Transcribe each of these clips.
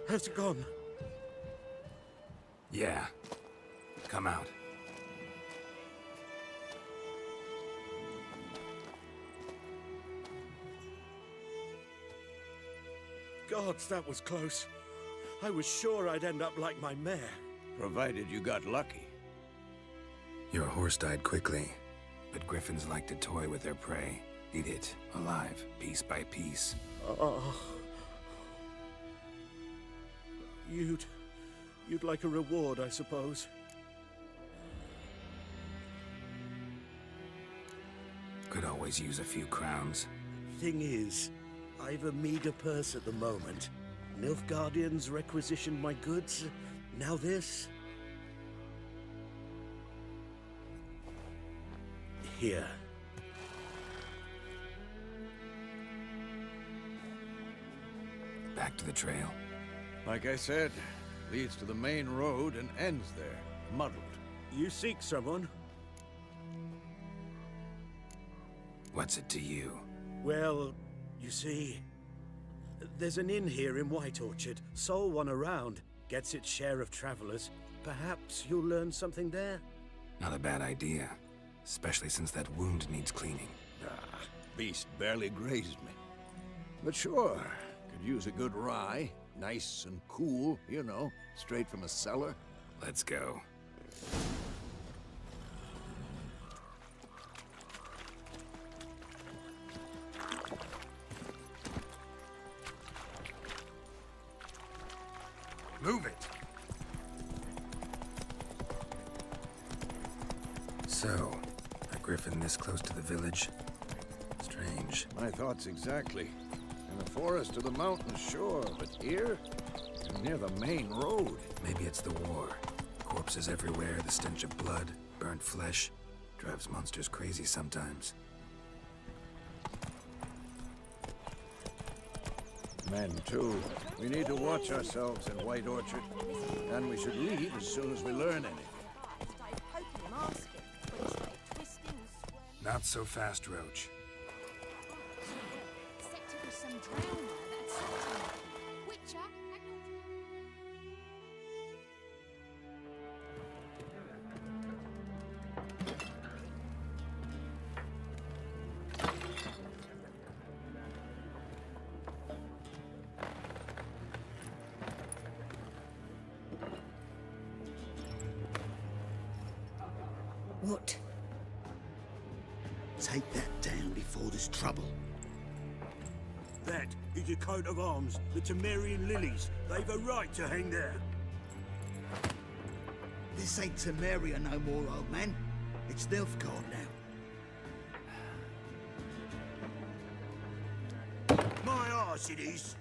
Has it gone? Yeah. Come out. Gods, that was close. I was sure I'd end up like my mare. Provided you got lucky. Your horse died quickly, but griffins like to toy with their prey. Eat it, alive, piece by piece. Oh. You'd like a reward, I suppose. Could always use a few crowns. Thing is, I've a meager purse at the moment. Nilfgaardians requisitioned my goods. Now this. Here. Back to the trail. Like I said, leads to the main road and ends there, muddled. You seek someone? What's it to you? Well, you see, there's an inn here in White Orchard. Sole one around. Gets its share of travelers. Perhaps you'll learn something there? Not a bad idea. Especially since that wound needs cleaning. Ah, beast barely grazed me. But sure, could use a good rye. Nice and cool, you know, straight from a cellar. Let's go. Move it! So, a griffin this close to the village? Strange. My thoughts exactly. In the forest or the mountains, sure, but here? Near the main road. Maybe it's the war. Corpses everywhere, the stench of blood, burnt flesh. Drives monsters crazy sometimes. Men, too. We need to watch ourselves in White Orchard. And we should leave as soon as we learn anything. Not so fast, Roach. What? Take that down before there's trouble. That is a coat of arms, the Temerian lilies. They've a right to hang there. This ain't Temeria no more, old man. It's Nilfgaard now. My arse it is.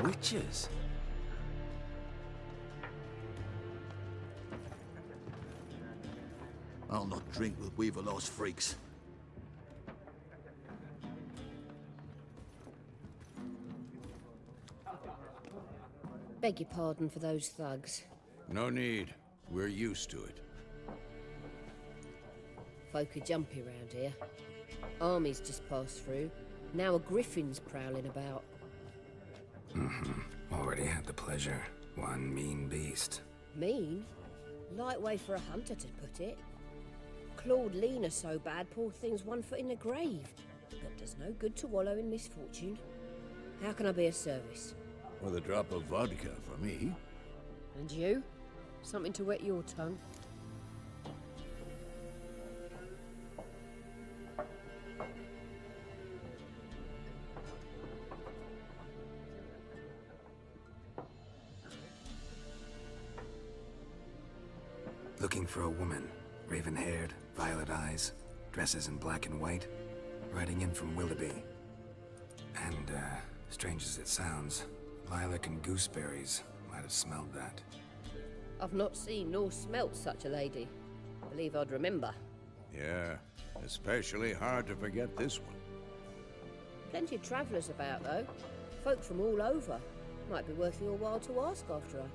Witches? I'll not drink with Weaverlost freaks. Beg your pardon for those thugs. No need. We're used to it. Folk are jumpy round here. Armies just passed through. Now a griffin's prowling about. Already had the pleasure. One mean beast. Mean? Light way for a hunter to put it. Clawed Lena so bad, poor thing's 1 foot in the grave. But does no good to wallow in misfortune. How can I be of service? With a drop of vodka for me. And you? Something to wet your tongue? Looking for a woman. Raven-haired, violet eyes, dresses in black and white. Riding in from Willoughby. And, strange as it sounds, lilac and gooseberries might have smelled that. I've not seen nor smelt such a lady. Believe I'd remember. Yeah, especially hard to forget this one. Plenty of travellers about, though. Folk from all over. Might be worth your while to ask after her.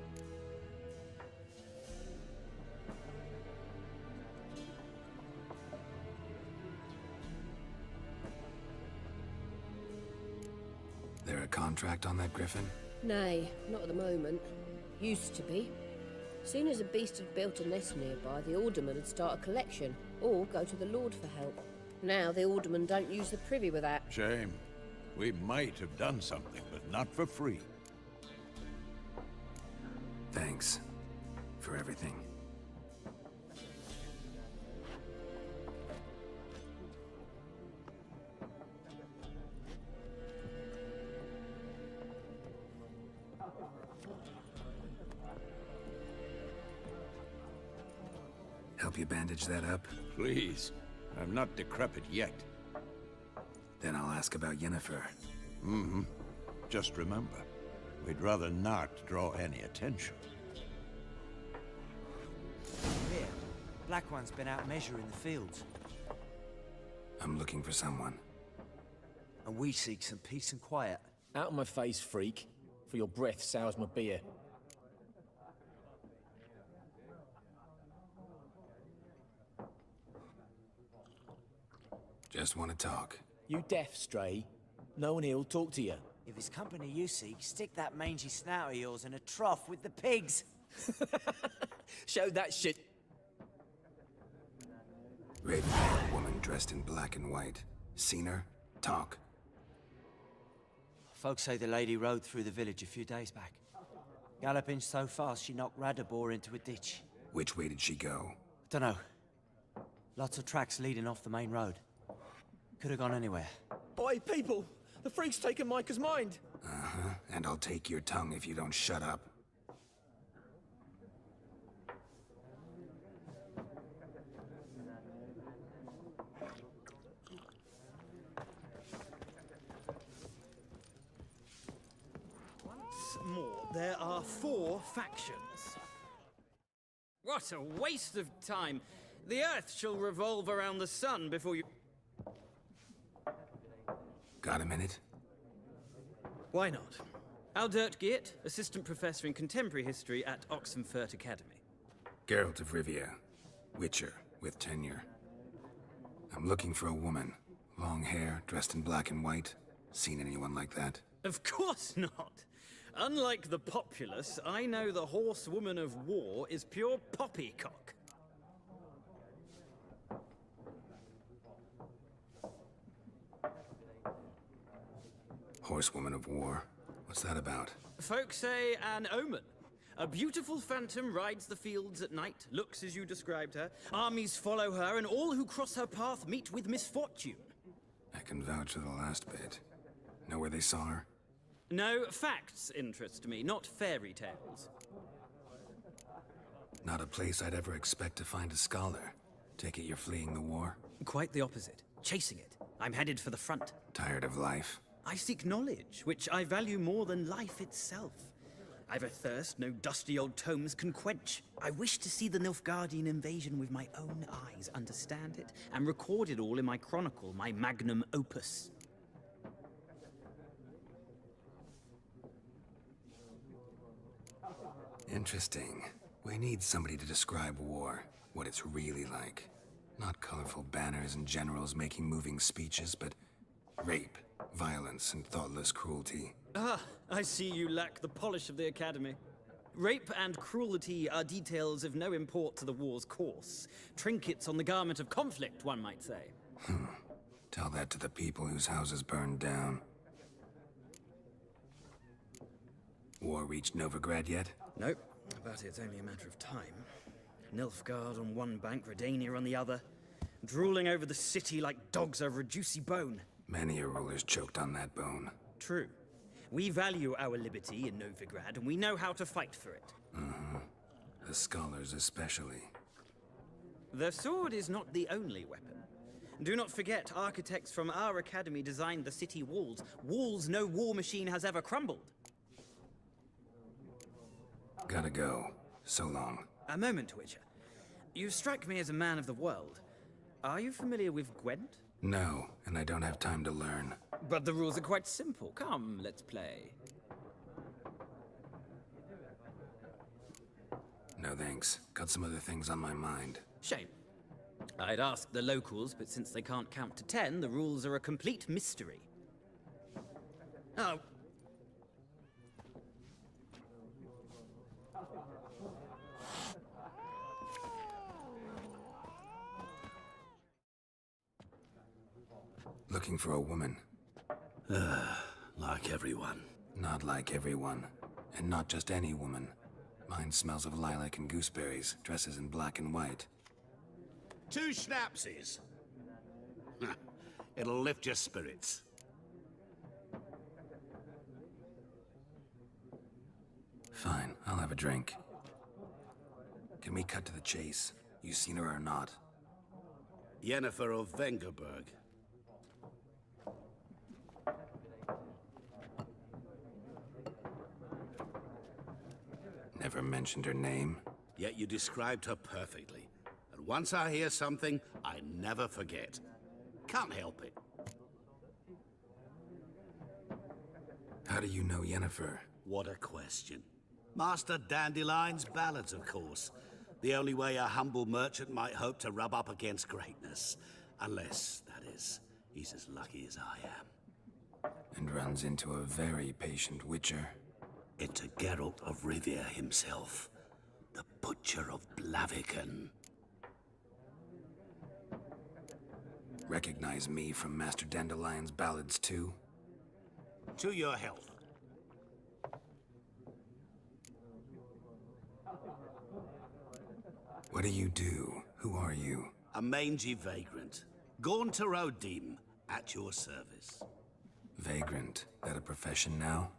There a contract on that griffin? Nay, not at the moment. Used to be. Soon as a beast had built a nest nearby, the alderman would start a collection, or go to the Lord for help. Now the alderman don't use the privy without. Shame. We might have done something, but not for free. Thanks for everything. Help you bandage that up? Please. I'm not decrepit yet. Then I'll ask about Yennefer. Mm-hmm. Just remember, we'd rather not draw any attention. Here, Black One's been out measuring the fields. I'm looking for someone. And we seek some peace and quiet. Out of my face, freak. For your breath sours my beer. Just want to talk. You deaf, Stray? No one here'll talk to you. If it's company you seek, stick that mangy snout of yours in a trough with the pigs. Show that shit. Raven-haired woman dressed in black and white. Seen her? Talk. Folks say the lady rode through the village a few days back. Galloping so fast she knocked Radabor into a ditch. Which way did she go? Dunno. Lots of tracks leading off the main road. Could have gone anywhere. Oi, people! The freak's taken Micah's mind! Uh-huh. And I'll take your tongue if you don't shut up. Once more, there are 4 factions. What a waste of time! The Earth shall revolve around the sun before you... Got a minute? Why not? Aldert Geert, Assistant Professor in Contemporary History at Oxenfurt Academy. Geralt of Rivia. Witcher, with tenure. I'm looking for a woman. Long hair, dressed in black and white. Seen anyone like that? Of course not! Unlike the populace, I know the horsewoman of war is pure poppycock. Horsewoman of war? What's that about? Folks say an omen. A beautiful phantom rides the fields at night, looks as you described her. Armies follow her, and all who cross her path meet with misfortune. I can vouch for the last bit. Know where they saw her? No, facts interest me, not fairy tales. Not a place I'd ever expect to find a scholar. Take it you're fleeing the war? Quite the opposite. Chasing it. I'm headed for the front. Tired of life? I seek knowledge, which I value more than life itself. I've a thirst no dusty old tomes can quench. I wish to see the Nilfgaardian invasion with my own eyes, understand it, and record it all in my chronicle, my magnum opus. Interesting. We need somebody to describe war, what it's really like. Not colorful banners and generals making moving speeches, but rape, violence, and thoughtless cruelty. Ah, I see you lack the polish of the Academy. Rape and cruelty are details of no import to the war's course. Trinkets on the garment of conflict, one might say. Tell that to the people whose houses burned down. War reached Novigrad yet? Nope, but it's only a matter of time. Nilfgaard on one bank, Redania on the other, drooling over the city like dogs over a juicy bone. Many a ruler's choked on that bone. True. We value our liberty in Novigrad, and we know how to fight for it. The scholars especially. The sword is not the only weapon. Do not forget, architects from our academy designed the city walls. Walls no war machine has ever crumbled. Gotta go. So long. A moment, Witcher. You strike me as a man of the world. Are you familiar with Gwent? No, and I don't have time to learn. But the rules are quite simple. Come, let's play. No thanks. Got some other things on my mind. Shame. I'd ask the locals, but since they can't count to 10, the rules are a complete mystery. Oh. Looking for a woman. Like everyone. Not like everyone. And not just any woman. Mine smells of lilac and gooseberries, dresses in black and white. 2 schnapsies. It'll lift your spirits. Fine, I'll have a drink. Can we cut to the chase? You seen her or not? Yennefer of Vengerberg. Never mentioned her name. Yet you described her perfectly. And once I hear something, I never forget. Can't help it. How do you know Yennefer? What a question. Master Dandelion's ballads, of course. The only way a humble merchant might hope to rub up against greatness. Unless, that is, he's as lucky as I am. And runs into a very patient witcher. It's a Geralt of Rivia himself. The Butcher of Blaviken. Recognize me from Master Dandelion's ballads too? To your health. What do you do? Who are you? A mangy vagrant. Gone to Rodim, at your service. Vagrant. That a profession now?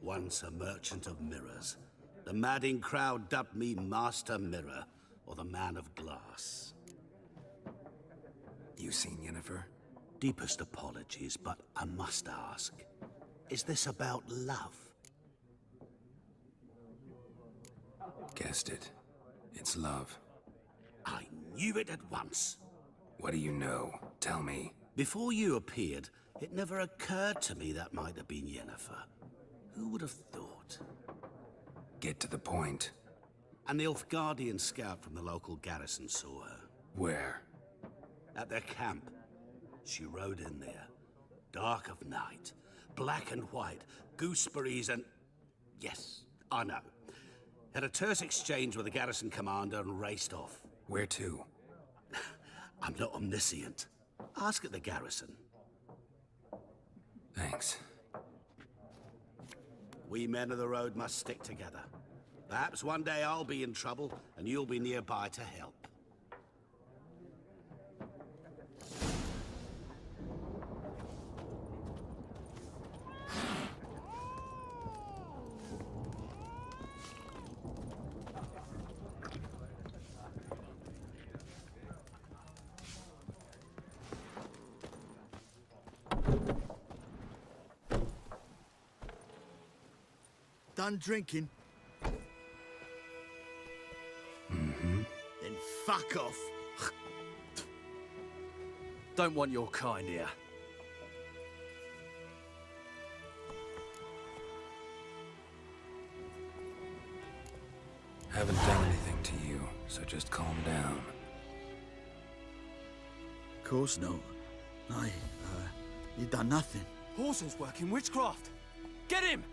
Once a merchant of mirrors. The madding crowd dubbed me Master Mirror, or the Man of Glass. You seen Yennefer? Deepest apologies, but I must ask. Is this about love? Guessed it. It's love. I knew it at once. What do you know? Tell me. Before you appeared, it never occurred to me that might have been Yennefer. Who would have thought? Get to the point. An Nilfgaardian scout from the local garrison saw her. Where? At their camp. She rode in there. Dark of night. Black and white. Gooseberries and... Yes, I know. Had a terse exchange with the garrison commander and raced off. Where to? I'm not omniscient. Ask at the garrison. Thanks. We men of the road must stick together. Perhaps one day I'll be in trouble, and you'll be nearby to help. Done drinking? Mm-hmm. Then fuck off. Don't want your kind here. Haven't done anything to you, so just calm down. Of course not. You done nothing. Horson's working witchcraft. Get him!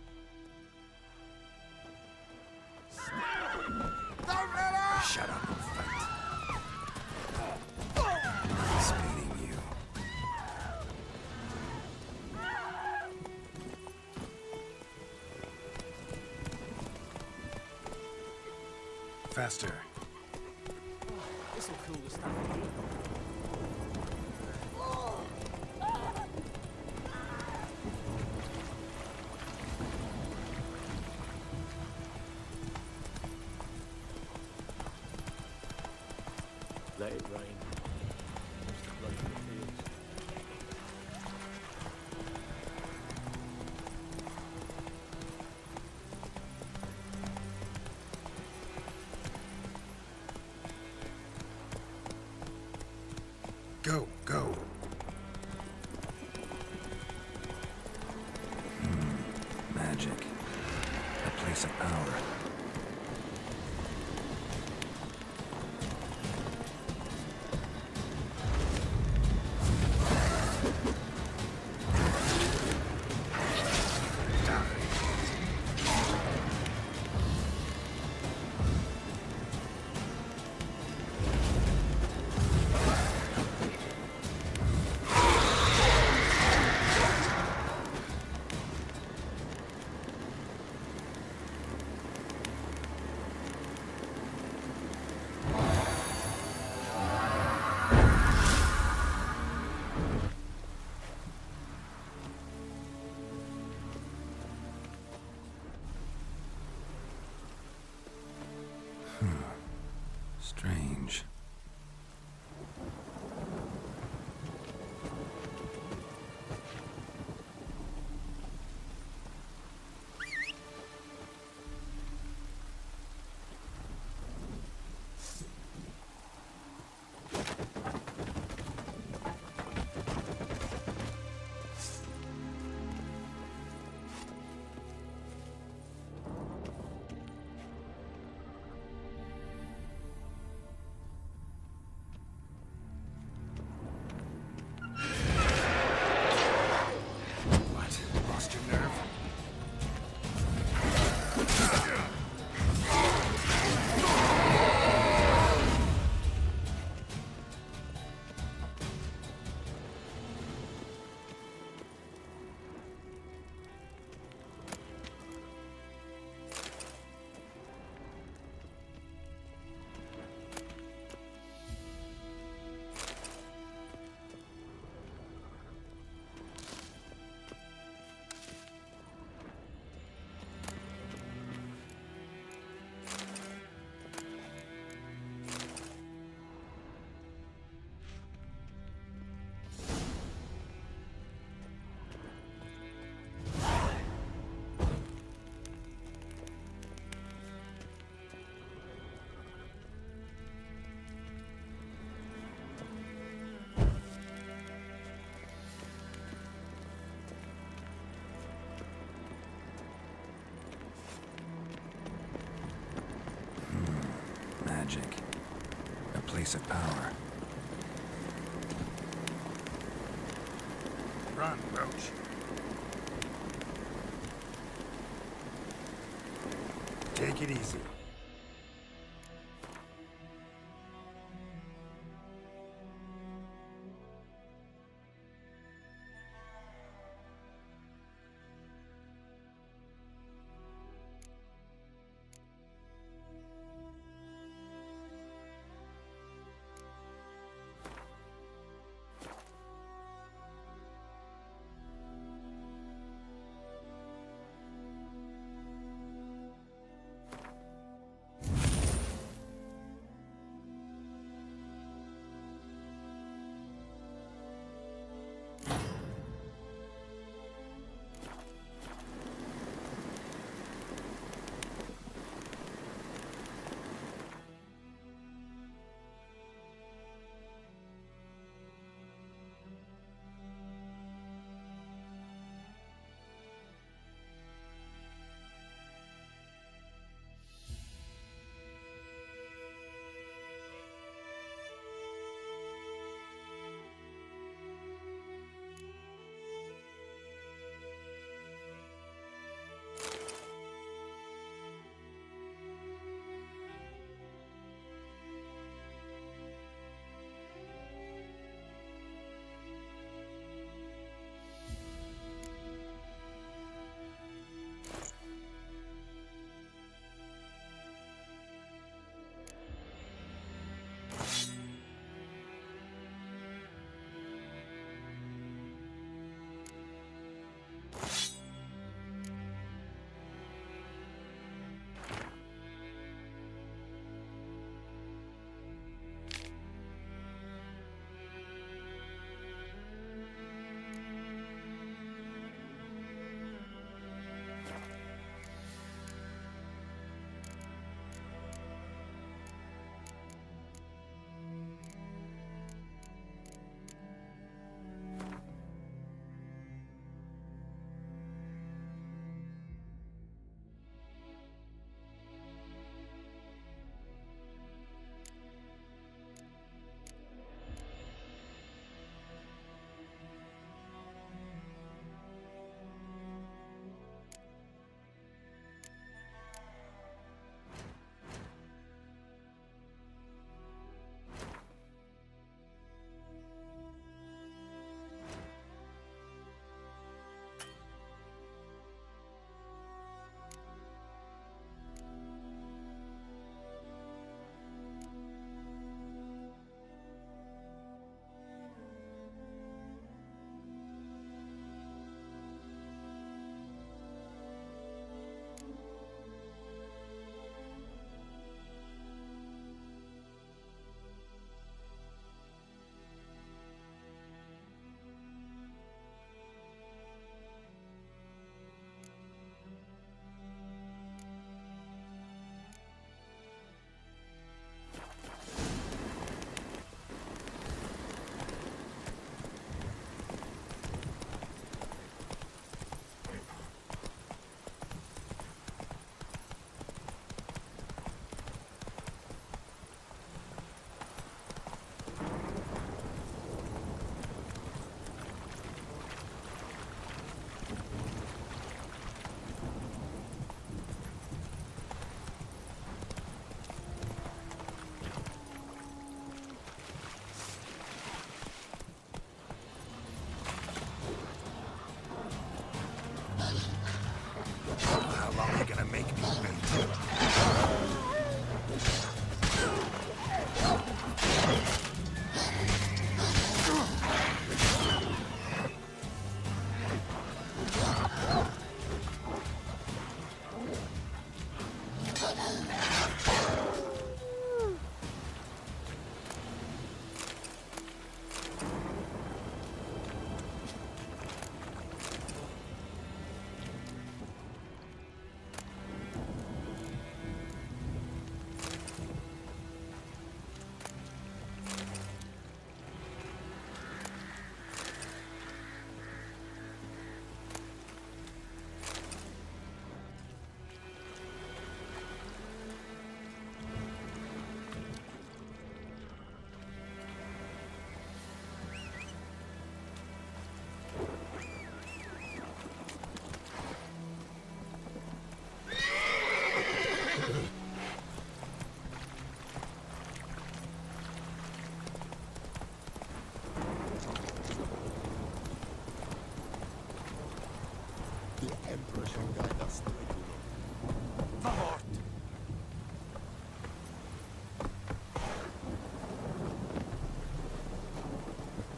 Shut up and fight. I'm speeding you. Faster. This'll cool the stuff. Let it rain. Watch the blood in the fields. Go, go. Magic. A place of power. Strange. What? Lost your nerve? Magic. A place of power. Run, Roach. Take it easy.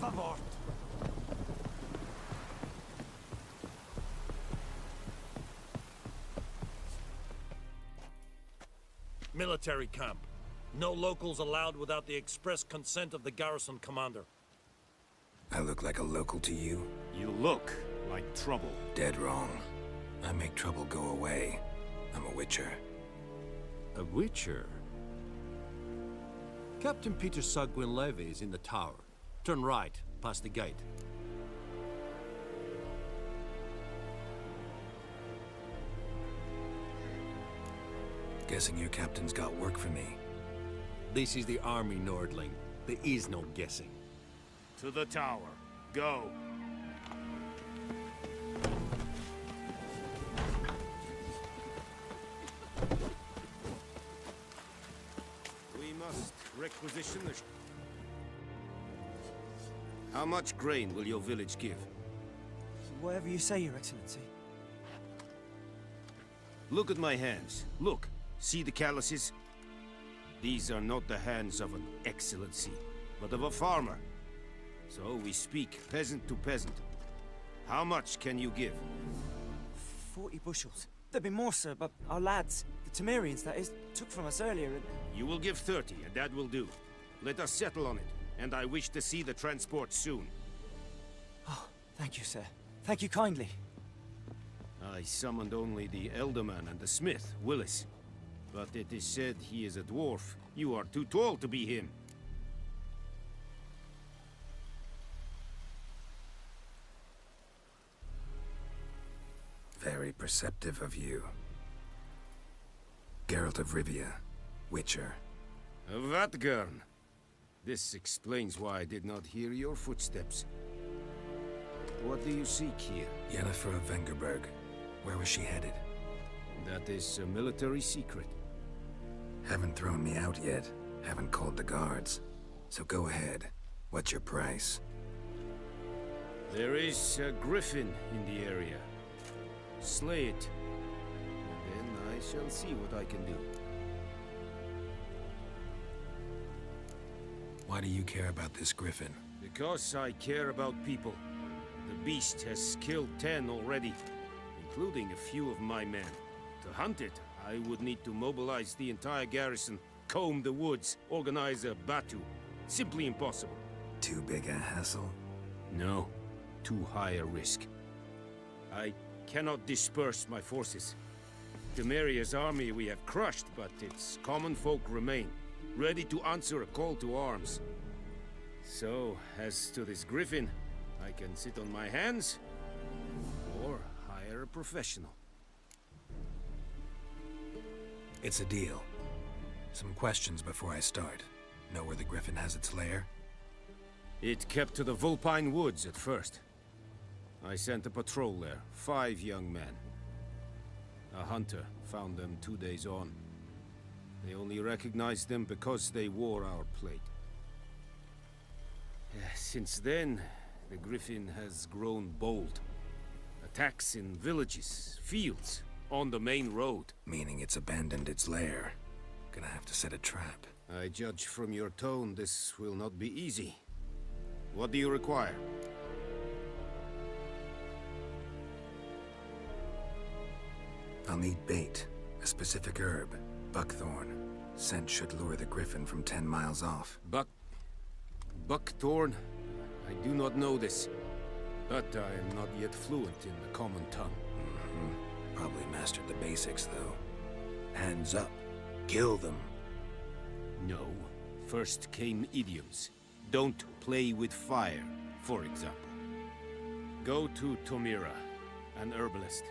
favor. Military camp. No locals allowed without the express consent of the garrison commander. I look like a local to you? You look like trouble. Dead wrong. I make trouble go away. I'm a witcher. A witcher? Captain Peter Sagwin Levy is in the tower. Turn right, past the gate. Guessing your captain's got work for me. This is the army, Nordling. There is no guessing. To the tower. Go. We must requisition the... How much grain will your village give? Whatever you say, Your Excellency. Look at my hands. Look. See the calluses? These are not the hands of an excellency, but of a farmer. So we speak peasant to peasant. How much can you give? 40 bushels. There'd be more, sir, but our lads, the Temerians, that is, took from us earlier and... You will give 30, and that will do. Let us settle on it, and I wish to see the transport soon. Oh, thank you, sir. Thank you kindly. I summoned only the Elderman and the smith, Willis. But it is said he is a dwarf. You are too tall to be him. Very perceptive of you. Geralt of Rivia, Witcher. Vatgern. This explains why I did not hear your footsteps. What do you seek here? Yennefer of Vengerberg. Where was she headed? That is a military secret. Haven't thrown me out yet. Haven't called the guards. So go ahead. What's your price? There is a griffin in the area. Slay it. And then I shall see what I can do. Why do you care about this griffin? Because I care about people. The beast has killed 10 already, including a few of my men. To hunt it, I would need to mobilize the entire garrison, comb the woods, organize a batu. Simply impossible. Too big a hassle? No. Too high a risk. I cannot disperse my forces. Temeria's army we have crushed, but its common folk remain, ready to answer a call to arms. So, as to this griffin, I can sit on my hands, or hire a professional. It's a deal. Some questions before I start. Know where the griffin has its lair? It kept to the Vulpine Woods at first. I sent a patrol there, 5 young men. A hunter found them 2 days on. They only recognized them because they wore our plate. Since then, the griffin has grown bold. Attacks in villages, fields, on the main road. Meaning it's abandoned its lair. Gonna have to set a trap. I judge from your tone this will not be easy. What do you require? I'll need bait. A specific herb. Buckthorn. Scent should lure the griffin from 10 miles off. Buckthorn? I do not know this. But I am not yet fluent in the common tongue. Probably mastered the basics, though. Hands up. Kill them. No. First came idioms. Don't play with fire, for example. Go to Tomira, an herbalist.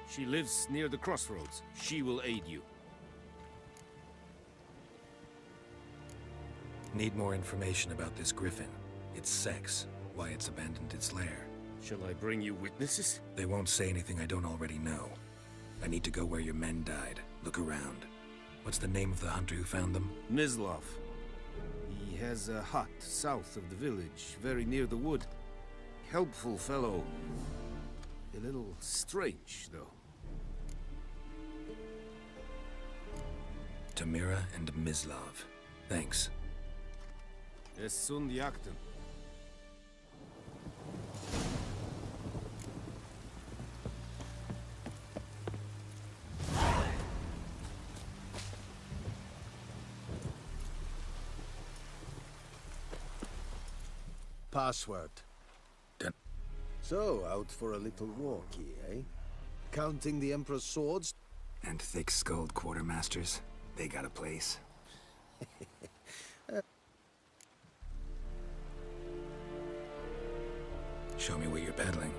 She lives near the crossroads. She will aid you. Need more information about this griffin. Its sex, why it's abandoned its lair. Shall I bring you witnesses? They won't say anything I don't already know. I need to go where your men died. Look around. What's the name of the hunter who found them? Mislav. He has a hut south of the village, very near the wood. Helpful fellow. A little strange, though. Tamira and Mislav. Thanks. Es sunt jagten. password. So, out for a little walkie, eh? Counting the Emperor's swords? And thick-skulled quartermasters. They got a place. Show me what you're peddling.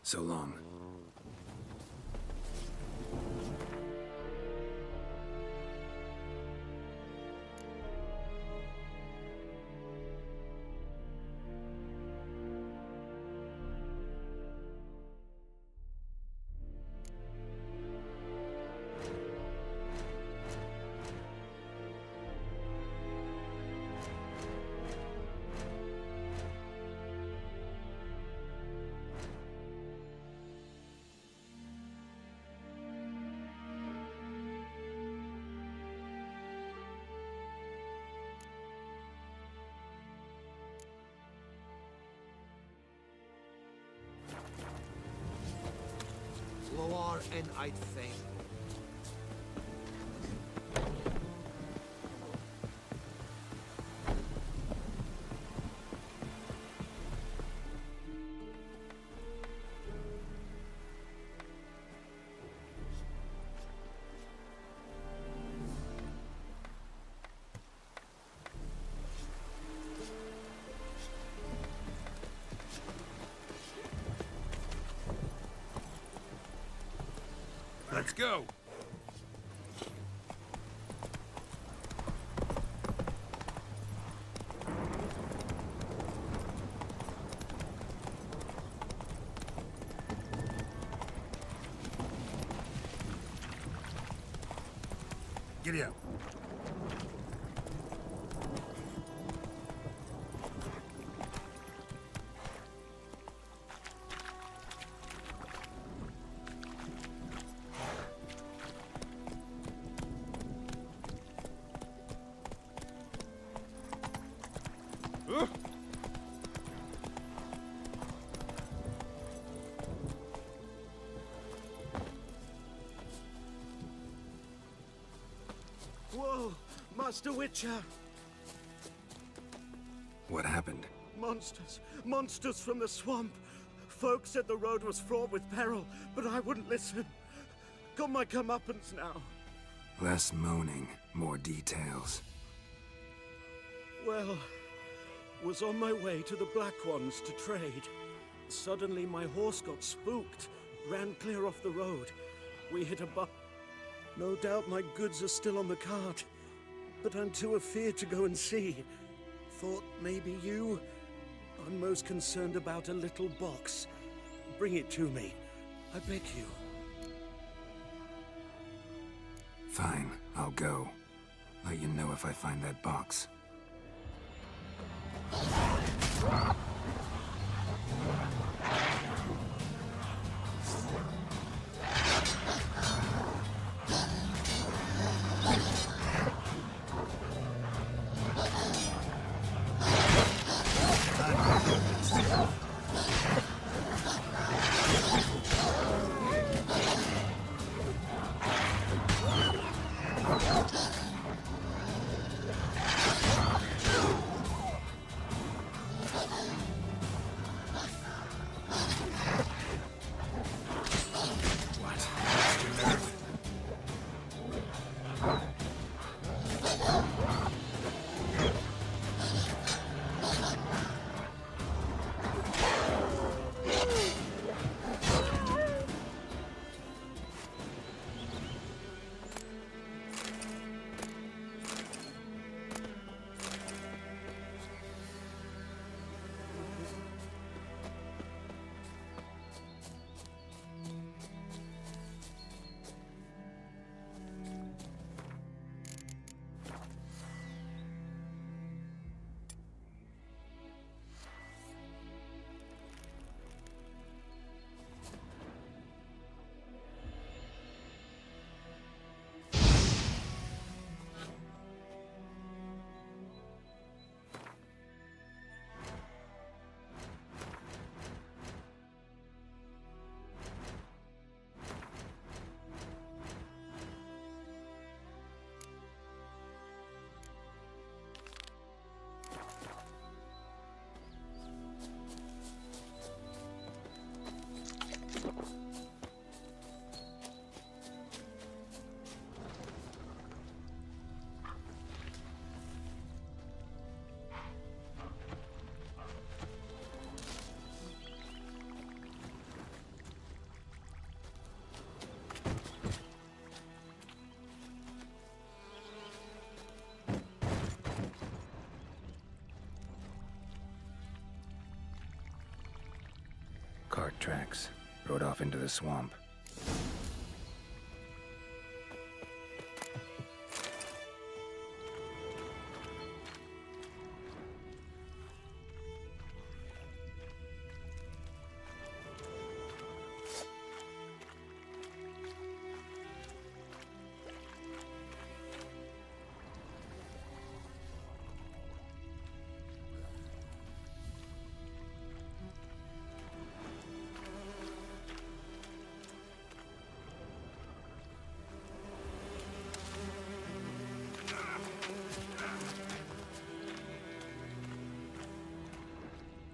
So long. Lower and I'd faint. Let's go. Giddy up. Whoa, Master Witcher! What happened? Monsters! Monsters from the swamp! Folk said the road was fraught with peril, but I wouldn't listen. Got my comeuppance now. Less moaning, more details. Well, was on my way to the Black Ones to trade. Suddenly my horse got spooked, ran clear off the road. We hit a No doubt my goods are still on the cart, but I'm too afeard to go and see. Thought maybe you? I'm most concerned about a little box. Bring it to me. I beg you. Fine, I'll go. Let you know if I find that box. Cart tracks. Rode off into the swamp.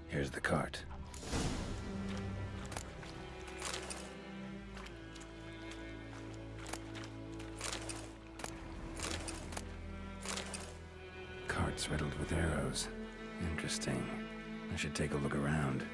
Here's the cart. Cart's riddled with arrows. Interesting. I should take a look around.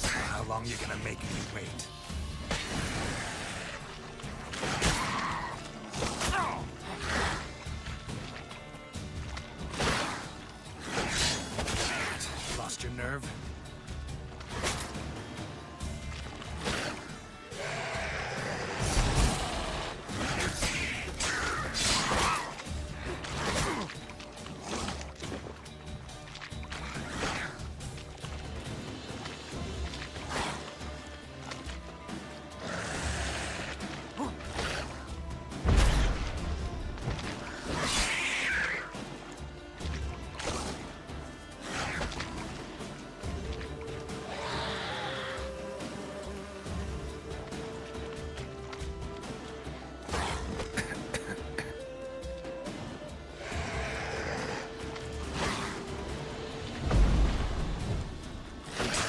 How long you gonna make me wait? Lost your nerve?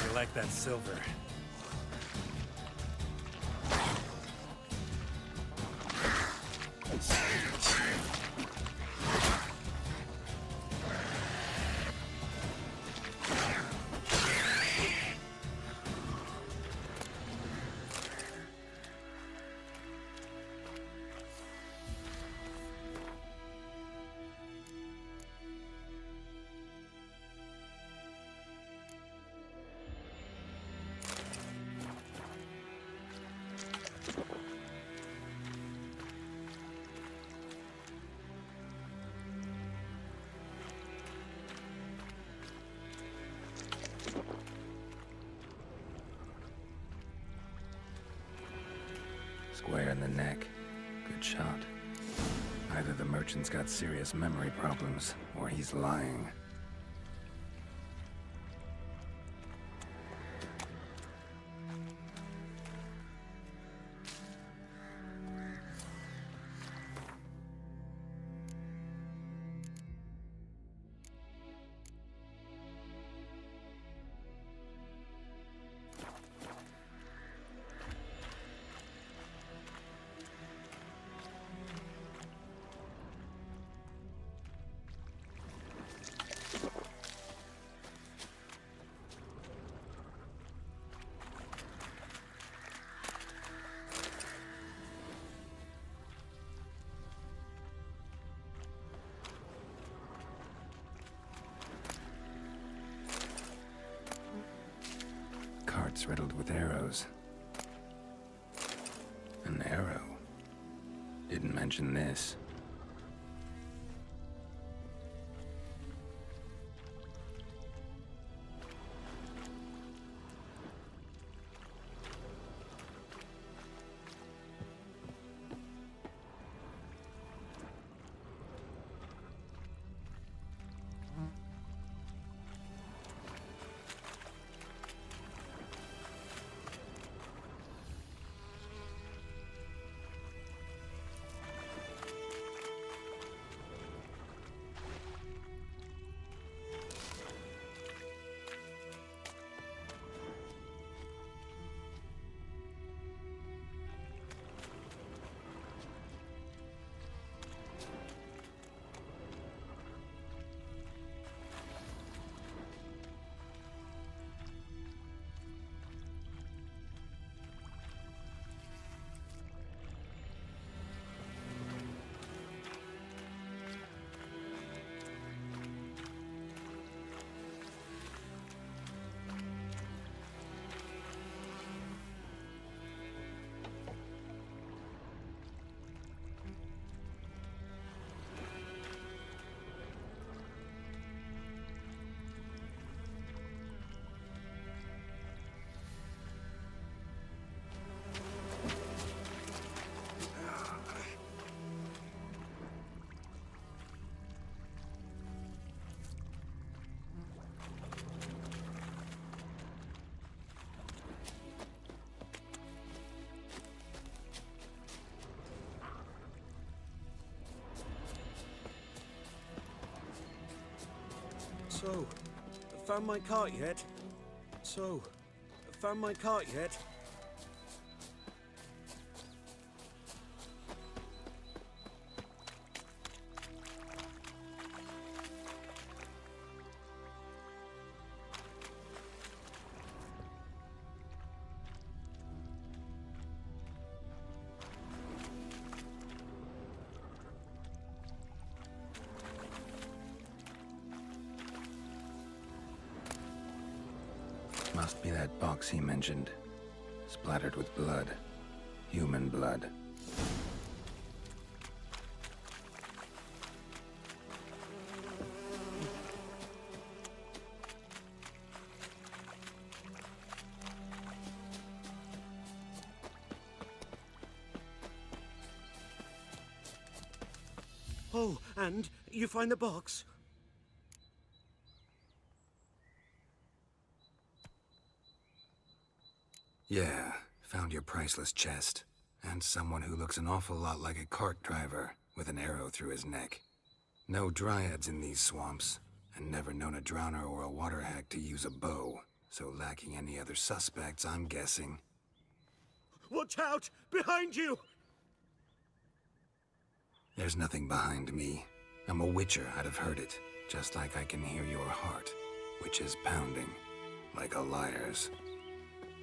I like that silver. Square in the neck. Good shot. Either the merchant's got serious memory problems, or he's lying. Carts riddled with arrows. An arrow. Didn't mention this. So, found my cart yet? Found my cart yet? Must be that box he mentioned. Splattered with blood. Human blood. Oh, and you find the box? Yeah, found your priceless chest. And someone who looks an awful lot like a cart driver, with an arrow through his neck. No dryads in these swamps, and never known a drowner or a water hack to use a bow. So lacking any other suspects, I'm guessing. Watch out! Behind you! There's nothing behind me. I'm a witcher, I'd have heard it. Just like I can hear your heart, which is pounding, like a liar's.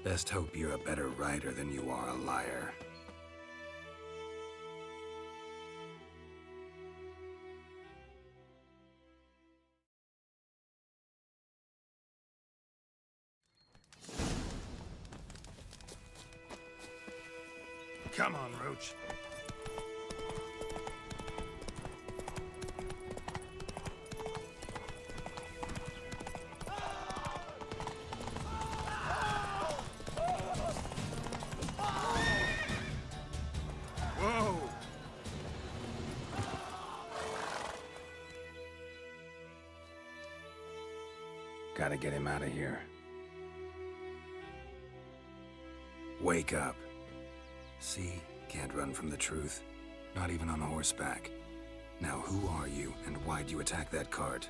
Best hope you're a better rider than you are a liar. Come on, Roach. gotta get him out of here. Wake up. See? Can't run from the truth. Not even on horseback. Now who are you, and why'd you attack that cart?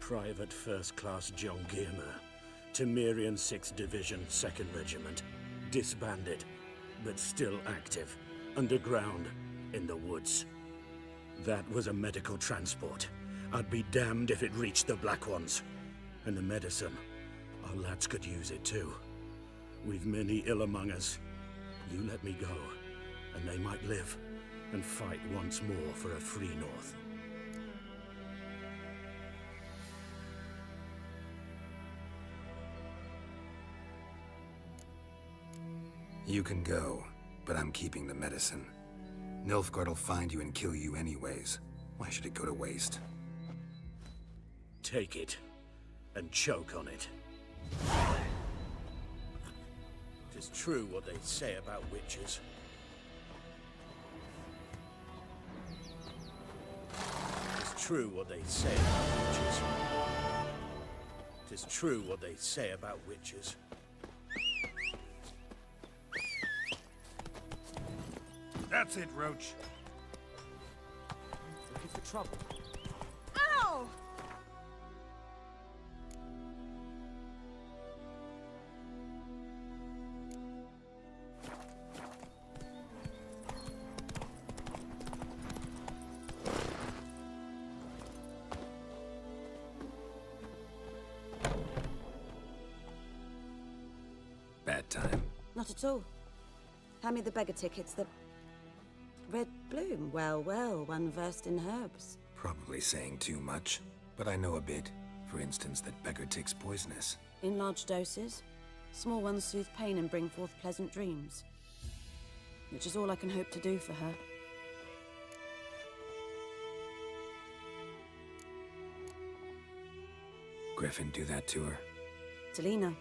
Private First Class John Giermer, Temerian 6th Division, 2nd Regiment. Disbanded, but still active. Underground, in the woods. That was a medical transport. I'd be damned if it reached the Black Ones. And the medicine, our lads could use it too. We've many ill among us. You let me go, and they might live, and fight once more for a free North. You can go, but I'm keeping the medicine. Nilfgaard'll find you and kill you anyways. Why should it go to waste? Take it, and choke on it. 'Tis true what they say about witches. 'Tis true what they say about witches. 'Tis true what they say about witches. That's it, Roach. Looking for trouble. Ow! Bad time. Not at all. Hand me the beggar tickets, the red bloom. Well, well, one versed in herbs. Probably saying too much, but I know a bit. For instance, that beggar tick's poisonous. In large doses. Small ones soothe pain and bring forth pleasant dreams. Which is all I can hope to do for her. Griffin do that to her? Talina.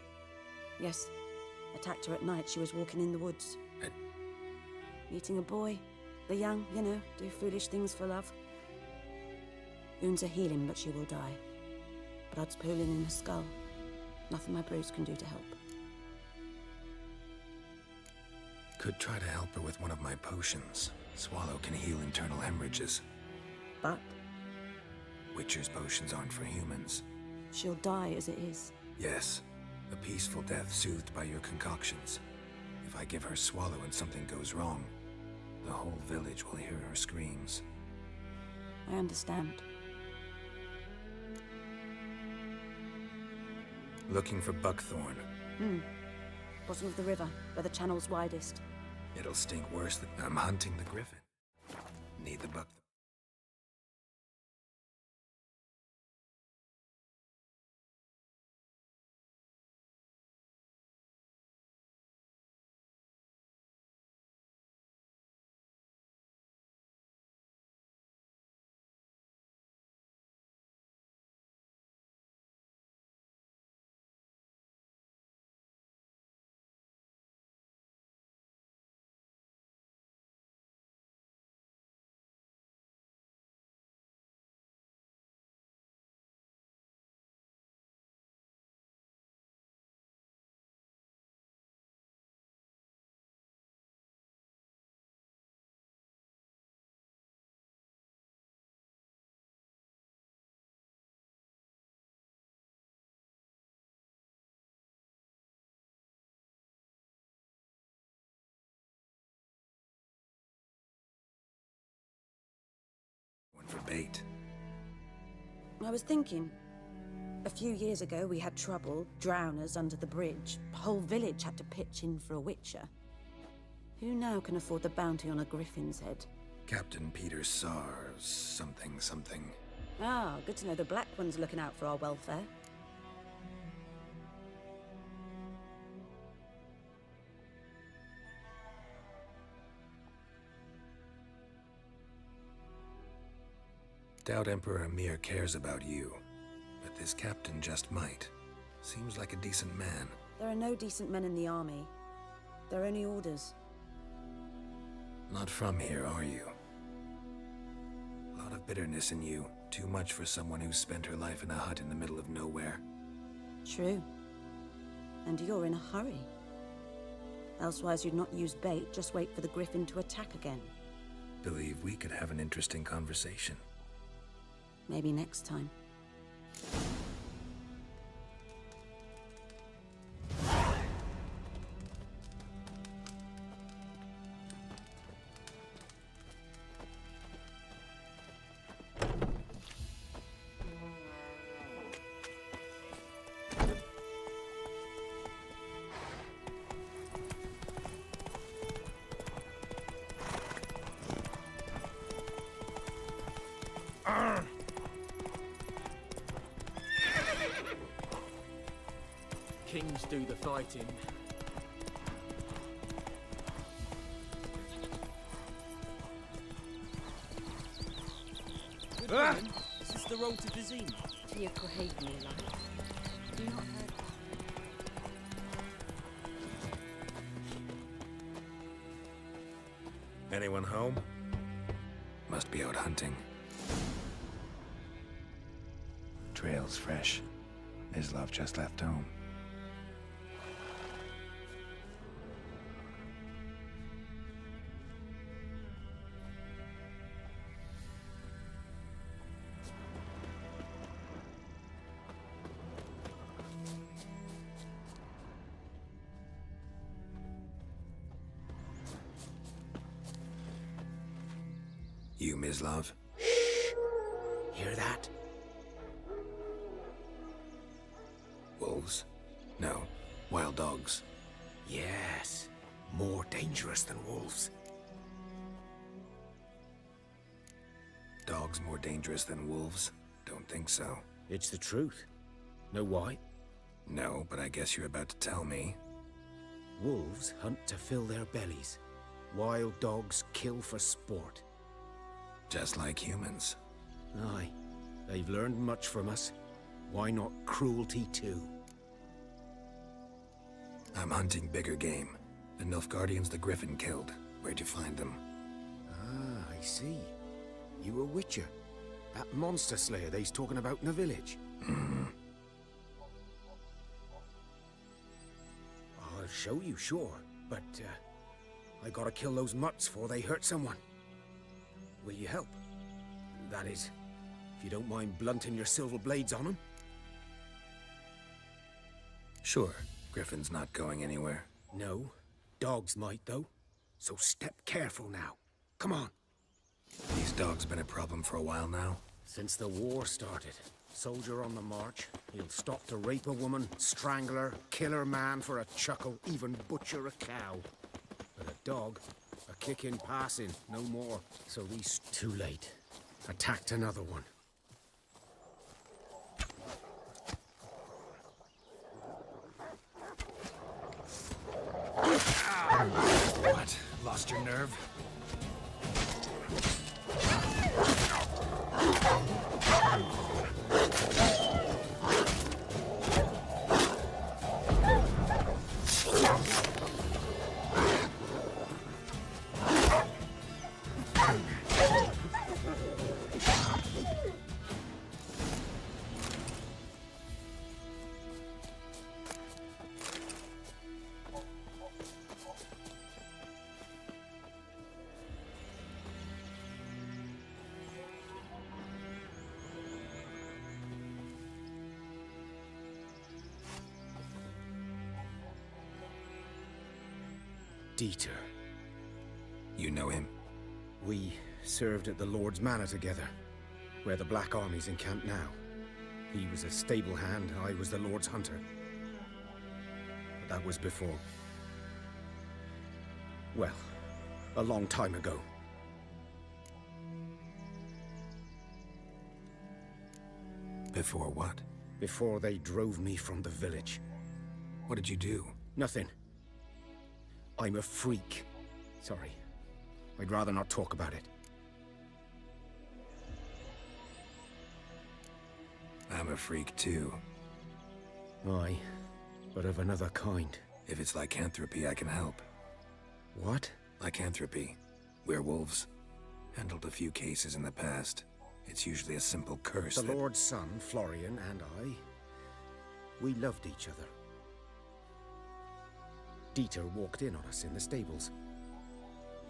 Yes. Attacked her at night. She was walking in the woods. Meeting a boy. The young, you know, do foolish things for love. Wounds are healing, but she will die. Blood's pooling in her skull. Nothing my brews can do to help. Could try to help her with one of my potions. Swallow can heal internal hemorrhages. But? Witcher's potions aren't for humans. She'll die as it is. Yes. A peaceful death soothed by your concoctions. If I give her Swallow and something goes wrong, the whole village will hear her screams. I understand. Looking for buckthorn. Bottom of the river, where the channel's widest. It'll stink worse than I'm hunting the griffin. Need the buckthorn. For bait. I was thinking, a few years ago we had trouble, drowners under the bridge. The whole village had to pitch in for a witcher. Who now can afford the bounty on a griffin's head? Captain Peter Sar, something. Ah, good to know the Black One's looking out for our welfare. Doubt Emperor Emir cares about you, but this captain just might. Seems like a decent man. There are no decent men in the army. They're only orders. Not from here, are you? A lot of bitterness in you. Too much for someone who's spent her life in a hut in the middle of nowhere. True. And you're in a hurry. Elsewise you'd not use bait, just wait for the griffin to attack again. Believe we could have an interesting conversation. Maybe next time. Kings do the fighting. Is this the road to Vizima? To your Crahaven, Do not hurt. Anyone home? Must be out hunting. Trail's fresh. Islov just left home. You, Mislov? Hear that? Wolves? No. Wild dogs. Yes. More dangerous than wolves. Dogs more dangerous than wolves? Don't think so. It's the truth. Know why? No, but I guess you're about to tell me. Wolves hunt to fill their bellies. Wild dogs kill for sport. Just like humans. Aye. They've learned much from us. Why not cruelty too? I'm hunting bigger game. The Nilfgaardians the Griffin killed. Where'd you find them? Ah, I see. You a witcher. That monster slayer they's talking about in the village. I'll show you, sure. But, I gotta kill those mutts before they hurt someone. Will you help? That is, if you don't mind blunting your silver blades on them. Sure. Griffin's not going anywhere. No. Dogs might, though. So step careful now. Come on. These dogs been a problem for a while now? Since the war started. Soldier on the march. He'll stop to rape a woman, strangle her, kill her man for a chuckle, even butcher a cow. But a dog, a kick in passing, no more. So these... Too late. Attacked another one. What? Lost your nerve? Dieter. You know him? We served at the Lord's Manor together, where the Black Army's encamped now. He was a stable hand, I was the Lord's hunter. But that was before. Well, a long time ago. Before what? Before they drove me from the village. What did you do? Nothing. I'm a freak. Sorry. I'd rather not talk about it. I'm a freak too. Aye, but of another kind. If it's lycanthropy, I can help. What? Lycanthropy. Werewolves. Handled a few cases in the past. It's usually a simple curse The that... Lord's son, Florian, and I, we loved each other. Dieter walked in on us in the stables.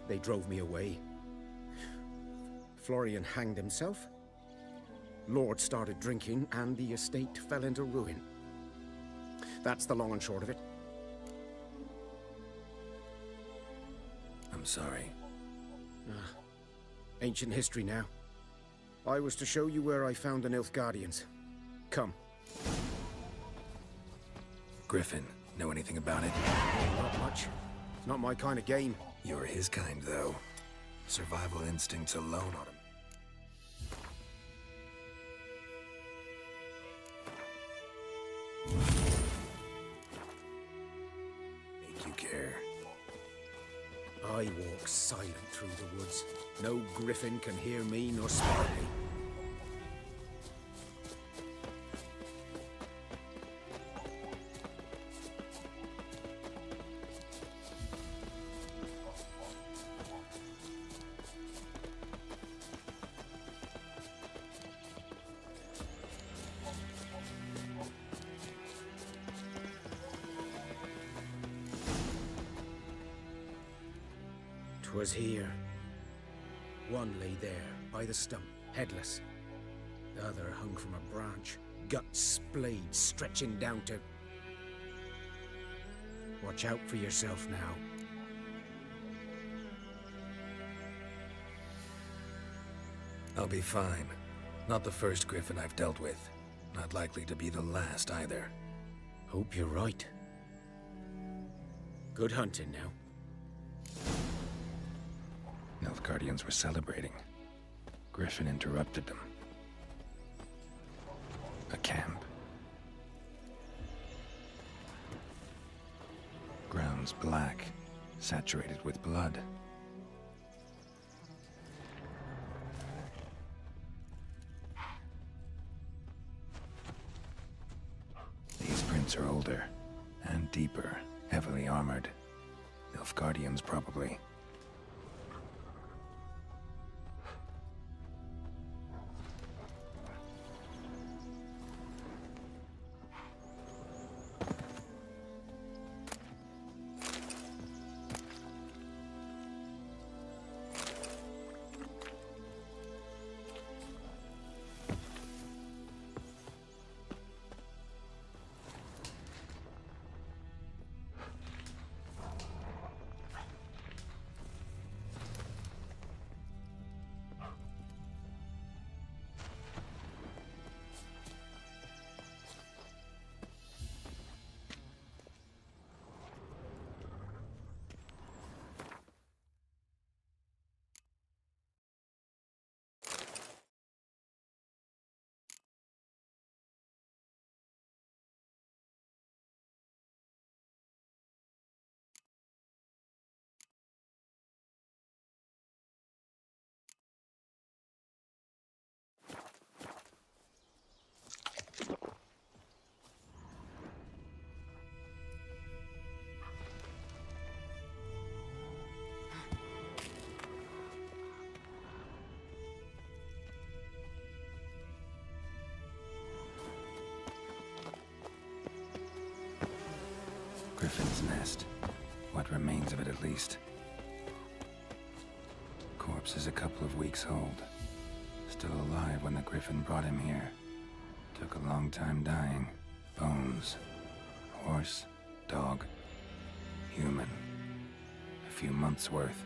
They drove me away. Florian hanged himself. Lord started drinking, and the estate fell into ruin. That's the long and short of it. I'm sorry. Ancient history now. I was to show you where I found the Nilfgaardians. Come. Griffin, know anything about it? Not much. It's not my kind of game. You're his kind, though. Survival instincts alone ought to... make you care. I walk silent through the woods. No griffin can hear me nor smell me. Was here. One lay there, by the stump, headless. The other hung from a branch, guts splayed, stretching down to... Watch out for yourself now. I'll be fine. Not the first griffin I've dealt with. Not likely to be the last, either. Hope you're right. Good hunting now. Nilfgaardians were celebrating. Griffin interrupted them. A camp. Grounds black, saturated with blood. These prints are older and deeper, heavily armored. Nilfgaardians, probably. Griffin's nest. What remains of it, at least. Corpse is a couple of weeks old. Still alive when the Griffin brought him here. Took a long time dying. Bones. Horse. Dog. Human. A few months' worth.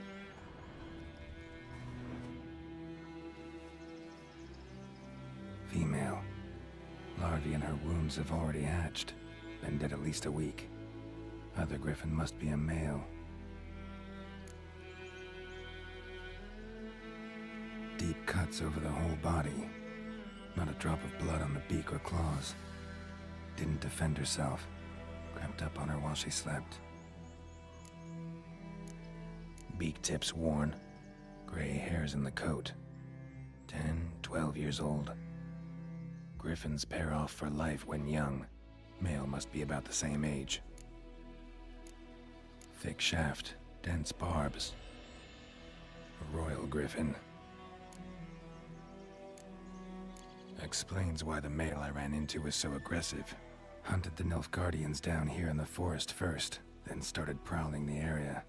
Female. Larvae in her wombs have already hatched. Been dead at least a week. Other Griffin must be a male. Deep cuts over the whole body. Not a drop of blood on the beak or claws. Didn't defend herself. Crept up on her while she slept. Beak tips worn. Gray hairs in the coat. 10, 12 years old. Griffins pair off for life when young. Male must be about the same age. Thick shaft, dense barbs. A royal griffin. Explains why the male I ran into was so aggressive. Hunted the Nilfgaardians down here in the forest first, then started prowling the area.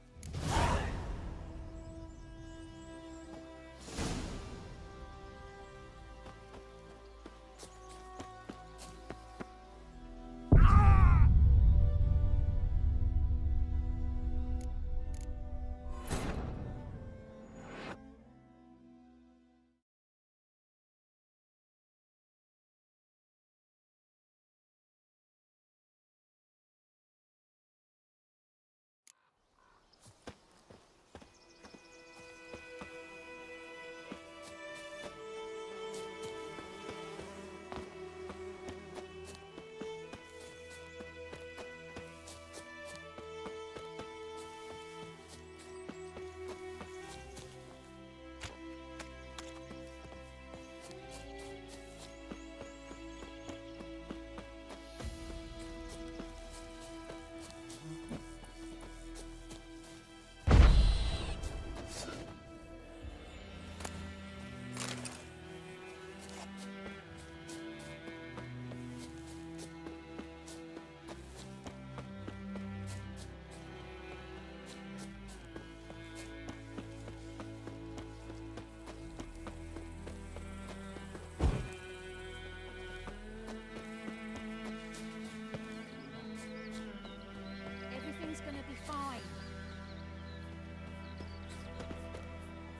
Everything's gonna be fine.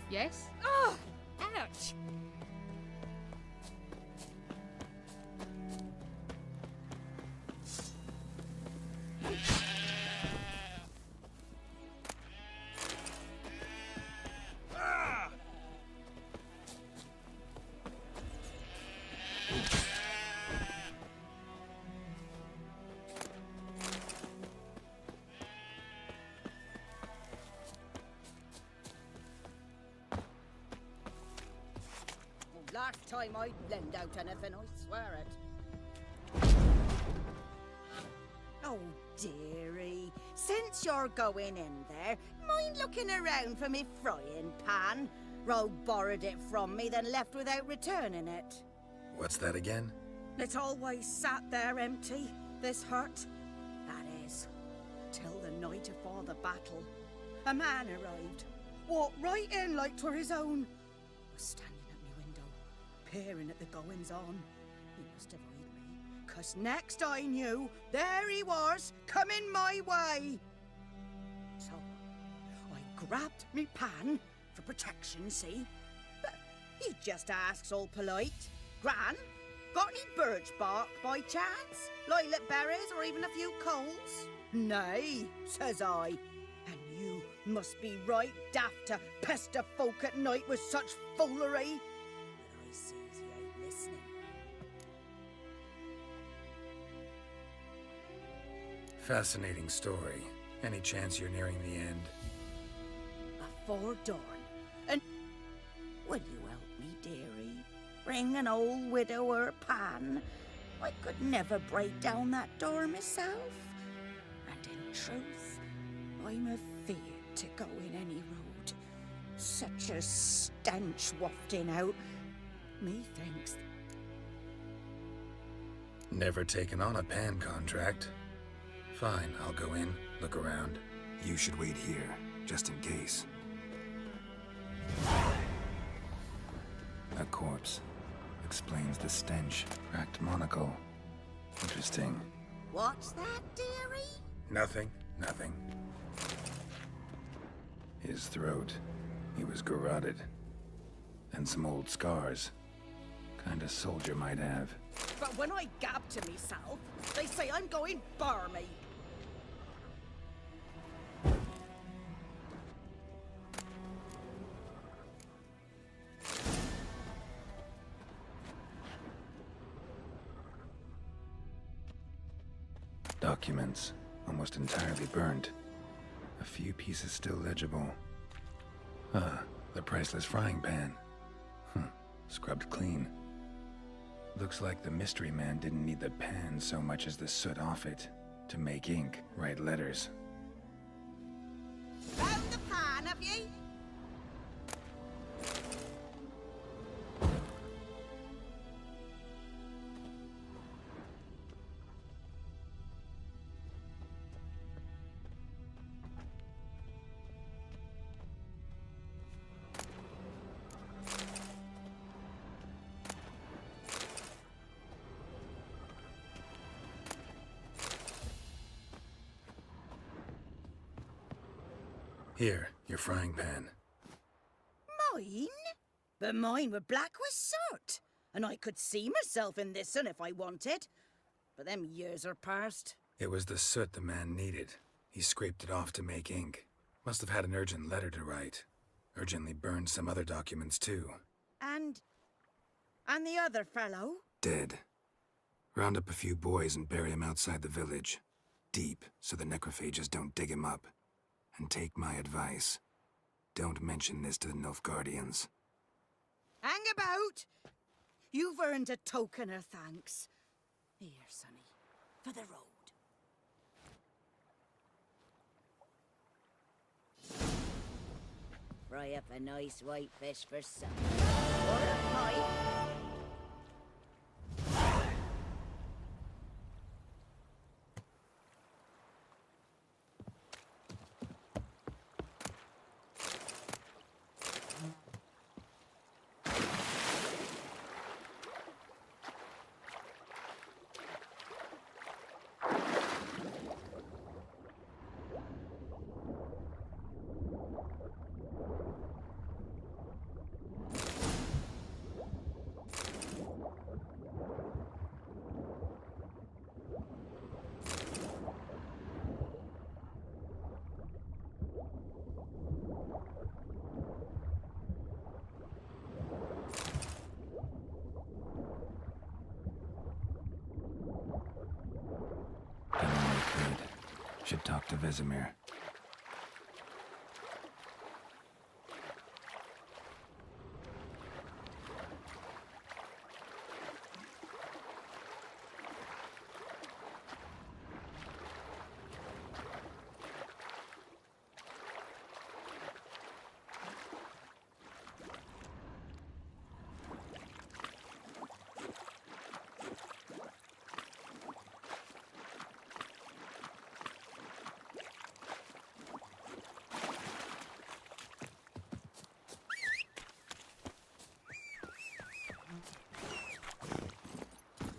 Yes? Oh! Ouch! Last time I'd lend out anything, I swear it. Oh, dearie, since you're going in there, mind looking around for me frying pan? Ro borrowed it from me, then left without returning it. What's that again? It's always sat there empty, this hut. That is, till the night afore the battle. A man arrived, walked right in like 'twere his own. Was standing peering at the goings-on. He must have eyed me, 'cause next I knew, there he was, coming my way. So, I grabbed me pan, for protection, see? But he just asks all polite, Gran, got any birch bark by chance? Lilac berries or even a few coals? Nay, says I, and you must be right daft to pester folk at night with such foolery. Fascinating story. Any chance you're nearing the end? Afore dawn. And will you help me, dearie? Bring an old widower pan. I could never break down that door myself. And in truth, I'm afeard to go in any road. Such a stench wafting out. Methinks. Never taken on a pan contract. Fine, I'll go in, look around. You should wait here, just in case. A corpse. Explains the stench. Cracked monocle. Interesting. What's that, dearie? Nothing. His throat. He was garroted. And some old scars. Kind of soldier might have. But when I gab to myself, they say I'm going barmy. Documents, almost entirely burnt. A few pieces still legible. The priceless frying pan. Scrubbed clean. Looks like the mystery man didn't need the pan so much as the soot off it to make ink, write letters. Found the pan, have ye? Here, your frying pan. Mine? But mine were black with soot, and I could see myself in this one if I wanted. But them years are past. It was the soot the man needed. He scraped it off to make ink. Must have had an urgent letter to write. Urgently burned some other documents too. And the other fellow? Dead. Round up a few boys and bury him outside the village. Deep, so the necrophages don't dig him up. And take my advice. Don't mention this to the Nilfgaardians. Hang about! You've earned a token of thanks. Here, sonny, for the road. Fry up a nice white fish for supper. Or a pie. Should talk to Vesemir.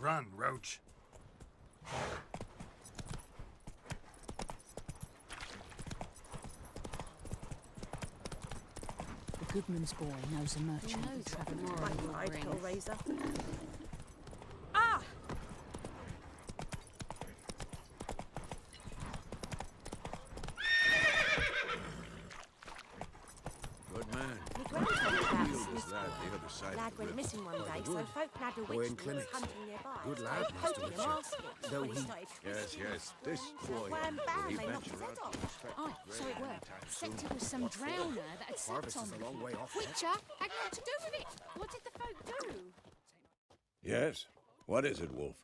Run, Roach. The goodman's boy knows a merchant who travelled more on Right, ring. Hellraiser. Ah! Good man. My gran told me about Field this. is that the other side Lad of the went river. missing one day, so Good. folk had a Boy witch in that was clinics. hunting nearby. Good So lad, they Mr. poking him Witcher. asking. Though When he he- started Yes, twisting yes, his this hands, boy. wham bam, Will he they knocked his venture head out off. to inspect Aye, the so it grave were. anytime Except soon? it was some What for? drowner that had slept Harvest on is a them. long way off. Witcher had naught to do with it. What did the folk do? Yes. What is it, Wolf?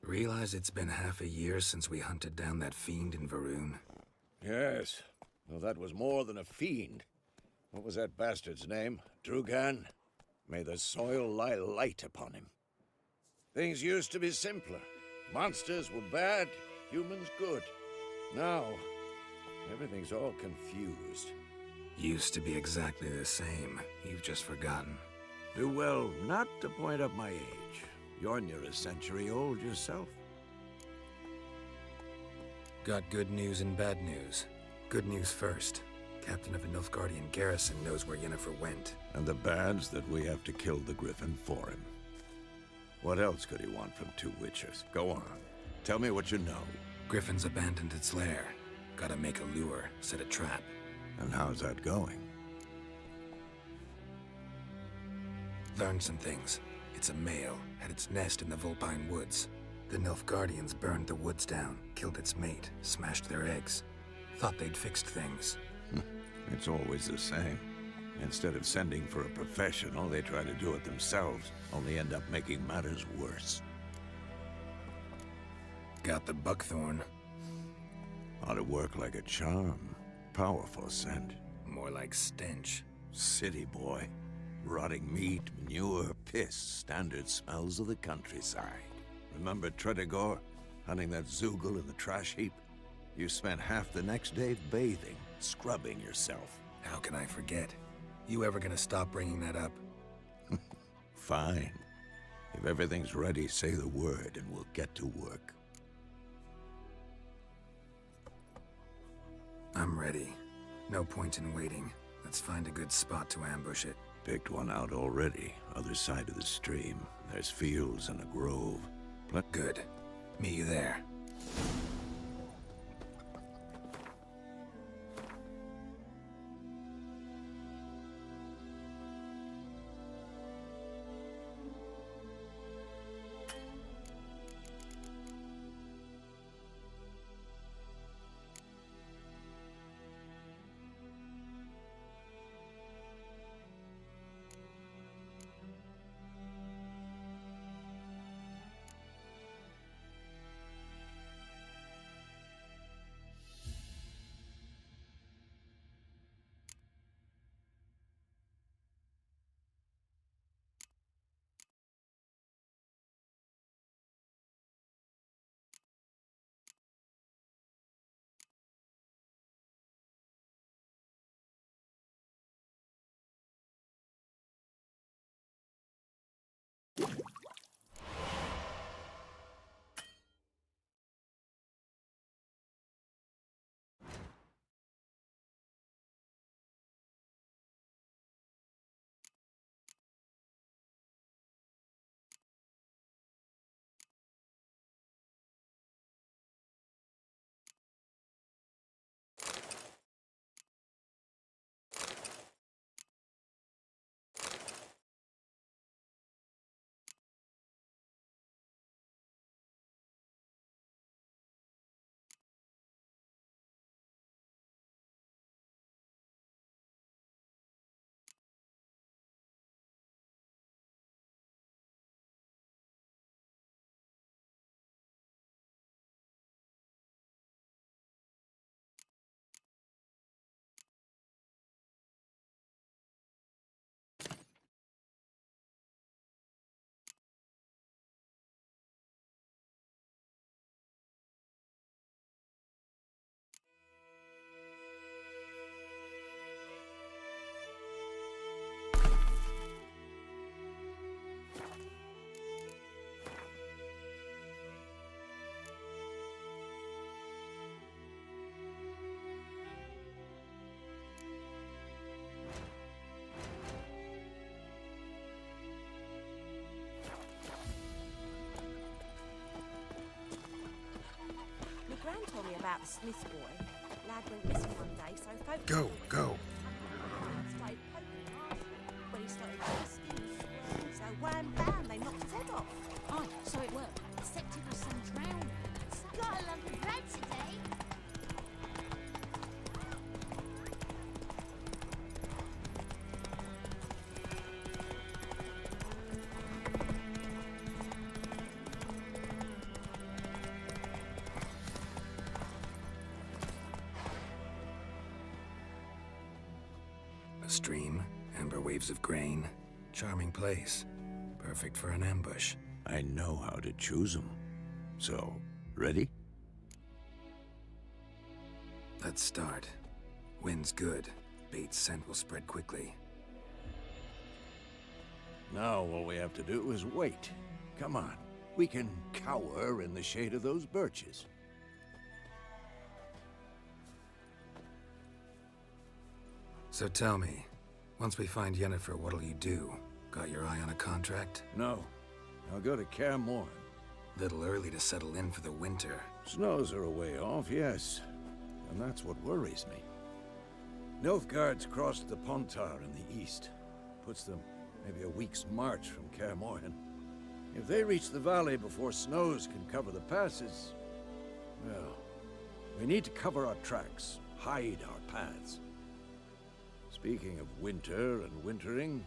Realize it's been half a year since we hunted down that fiend in Varoon? Yes. Well, that was more than a fiend. What was that bastard's name? Jucam? May the soil lie light upon him. Things used to be simpler. Monsters were bad, humans good. Now, everything's all confused. Used to be exactly the same. You've just forgotten. Do well not to point up my age. You're near a century old yourself. Got good news and bad news. Good news first. Captain of a Nilfgaardian garrison knows where Yennefer went. And the bad's that we have to kill the Griffin for him. What else could he want from two Witchers? Go on. Tell me what you know. Griffin's abandoned its lair. Gotta make a lure, set a trap. And how's that going? Learned some things. It's a male, had its nest in the Vulpine Woods. The Nilfgaardians burned the woods down, killed its mate, smashed their eggs. Thought they'd fixed things. It's always the same. Instead of sending for a professional, they try to do it themselves, only end up making matters worse. Got the buckthorn. Ought to work like a charm. Powerful scent. More like stench. City boy. Rotting meat, manure, piss, standard smells of the countryside. Remember Tredegor? Hunting that Zoogle in the trash heap? You spent half the next day bathing, scrubbing yourself. How can I forget? You ever gonna stop bringing that up? Fine. If everything's ready, say the word and we'll get to work. I'm ready. No point in waiting. Let's find a good spot to ambush it. Picked one out already. Other side of the stream. There's fields and a grove. Good. Meet you there. Gran told me about the Smith's boy. Lad went missing one day, so folk... Go. ...started poking harshly when he started twisting, so wham bam, they knocked his head off. Aye, so it worked. Except it was some drowning. Gotta love the bread today. A stream, amber waves of grain. Charming place. Perfect for an ambush. I know how to choose them. So, ready? Let's start. Wind's good. Bait's scent will spread quickly. Now all we have to do is wait. Come on. We can cower in the shade of those birches. So tell me, once we find Yennefer, what'll you do? Got your eye on a contract? No. I'll go to Kaer Morhen. Little early to settle in for the winter. Snows are a way off, yes. And that's what worries me. Nilfgaard's crossed the Pontar in the east. Puts them maybe a week's march from Kaer Morhen. If they reach the valley before snows can cover the passes, well, we need to cover our tracks, hide our paths. Speaking of winter and wintering,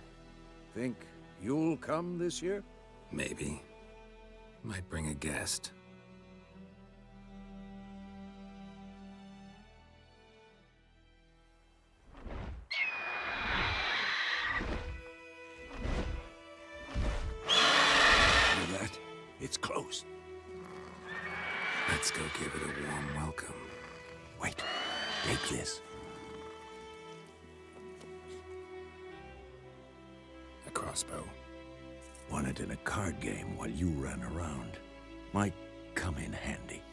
think you'll come this year? Maybe. Might bring a guest. Hear that? It's close. Let's go give it a warm welcome. Wait, take this. A crossbow. Won it in a card game while you ran around. Might come in handy.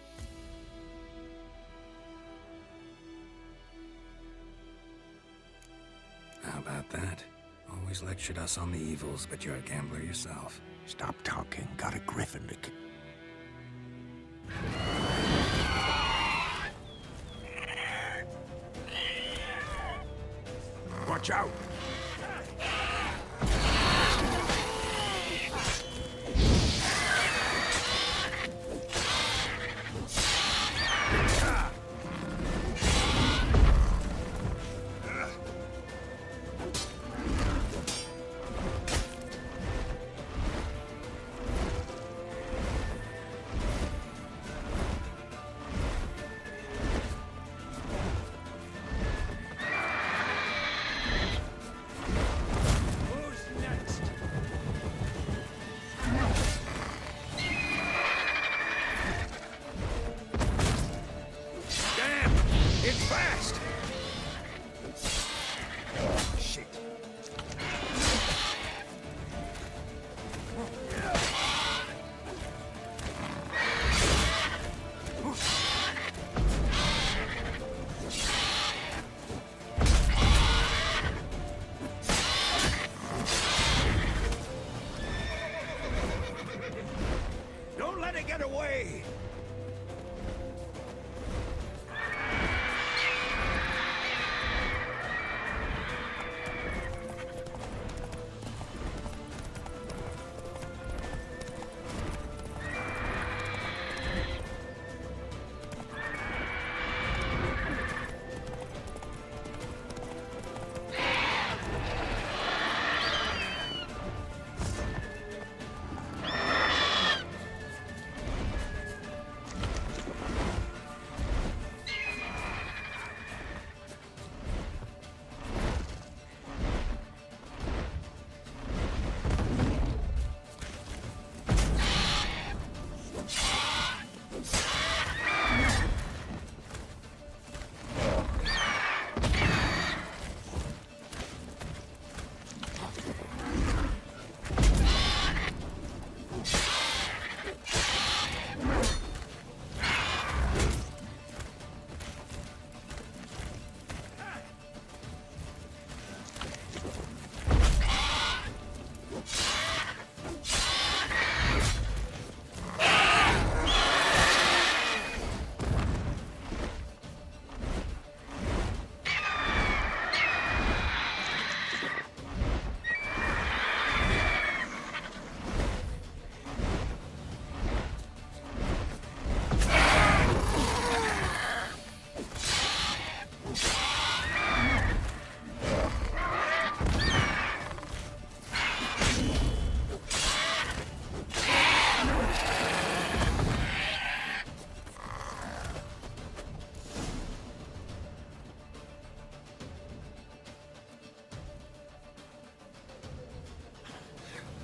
about that. Always lectured us on the evils, but you're a gambler yourself. Stop talking. Got a griffin to kill. Watch out!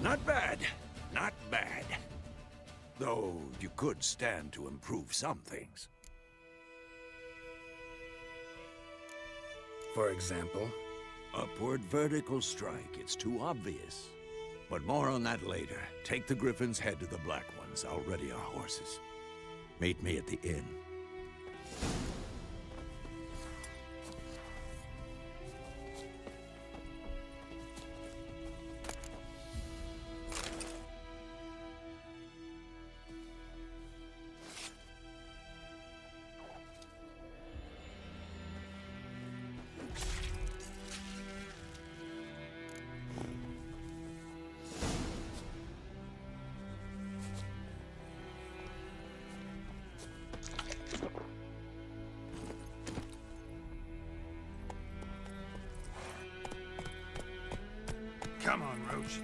Not bad. Not bad. Though you could stand to improve some things. For example? Upward vertical strike. It's too obvious. But more on that later. Take the Griffin's head to the Black Ones. I'll ready our horses. Meet me at the inn. Come on, Roach.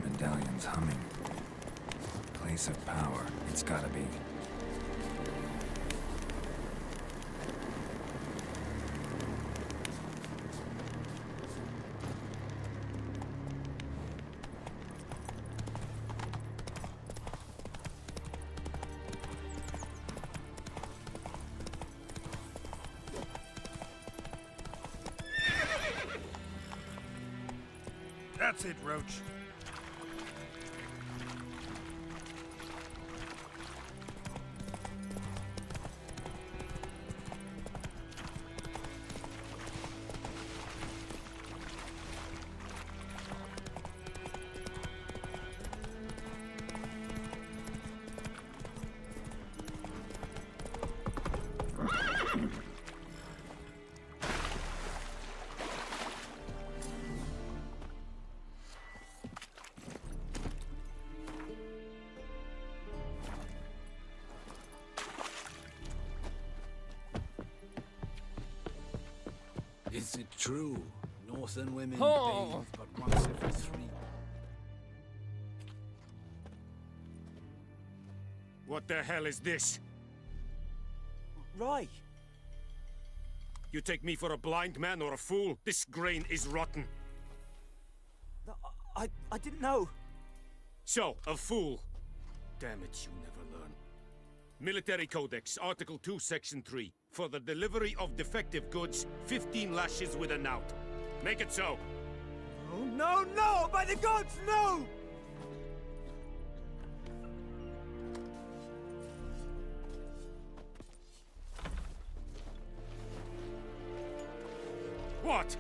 Medallion's humming. Place of power. It's gotta be. That's it, Roach. Is it true? Northern women Oh. bathe but once every 3. What the hell is this? Rye! You take me for a blind man or a fool? This grain is rotten. No, I didn't know. So, a fool. Damn it, you never learn. Military Codex, Article 2, Section 3. For the delivery of defective goods, 15 lashes with a knout. Make it so. Oh, no, no! By the gods, no! What?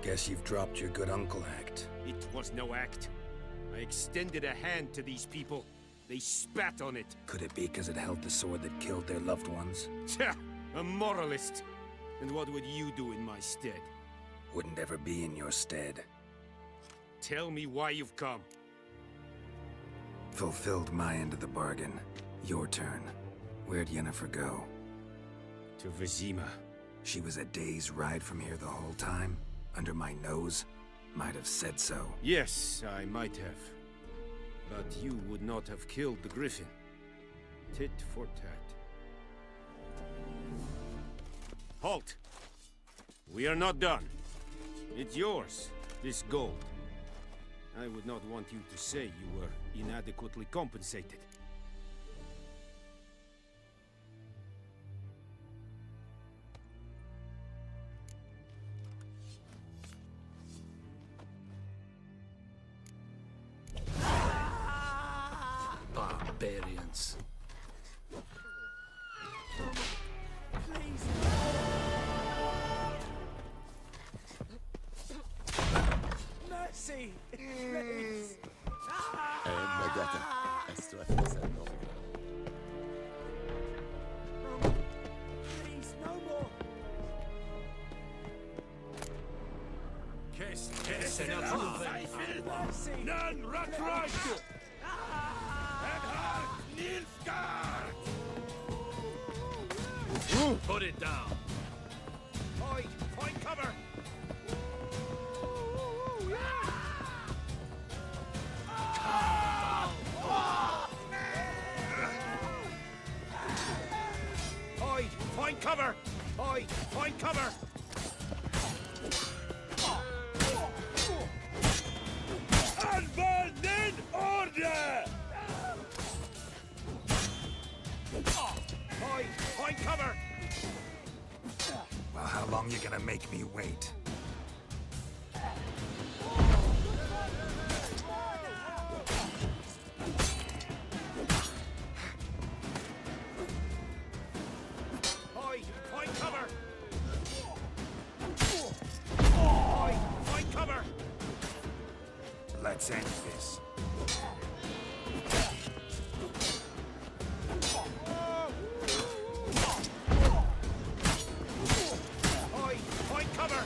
Guess you've dropped your good uncle act. It was no act. I extended a hand to these people. They spat on it. Could it be because it held the sword that killed their loved ones? Tja, a moralist. And what would you do in my stead? Wouldn't ever be in your stead. Tell me why you've come. Fulfilled my end of the bargain. Your turn. Where'd Yennefer go? To Vizima. She was a day's ride from here the whole time? Under my nose? Might have said so. Yes, I might have. But you would not have killed the griffin. Tit for tat. Halt! We are not done. It's yours, this gold. I would not want you to say you were inadequately compensated. Barbarians. Mercy! Please! Please, no more! None Ratride! Nilfgaard! Put it down. Hide! Find cover! Hide! Find cover! Hide! Find cover! Använd order! Hide! Find cover! Well, how long you gonna make me wait? Hide! Find cover! Hide! Find cover! Let's end this. Hide! Find cover!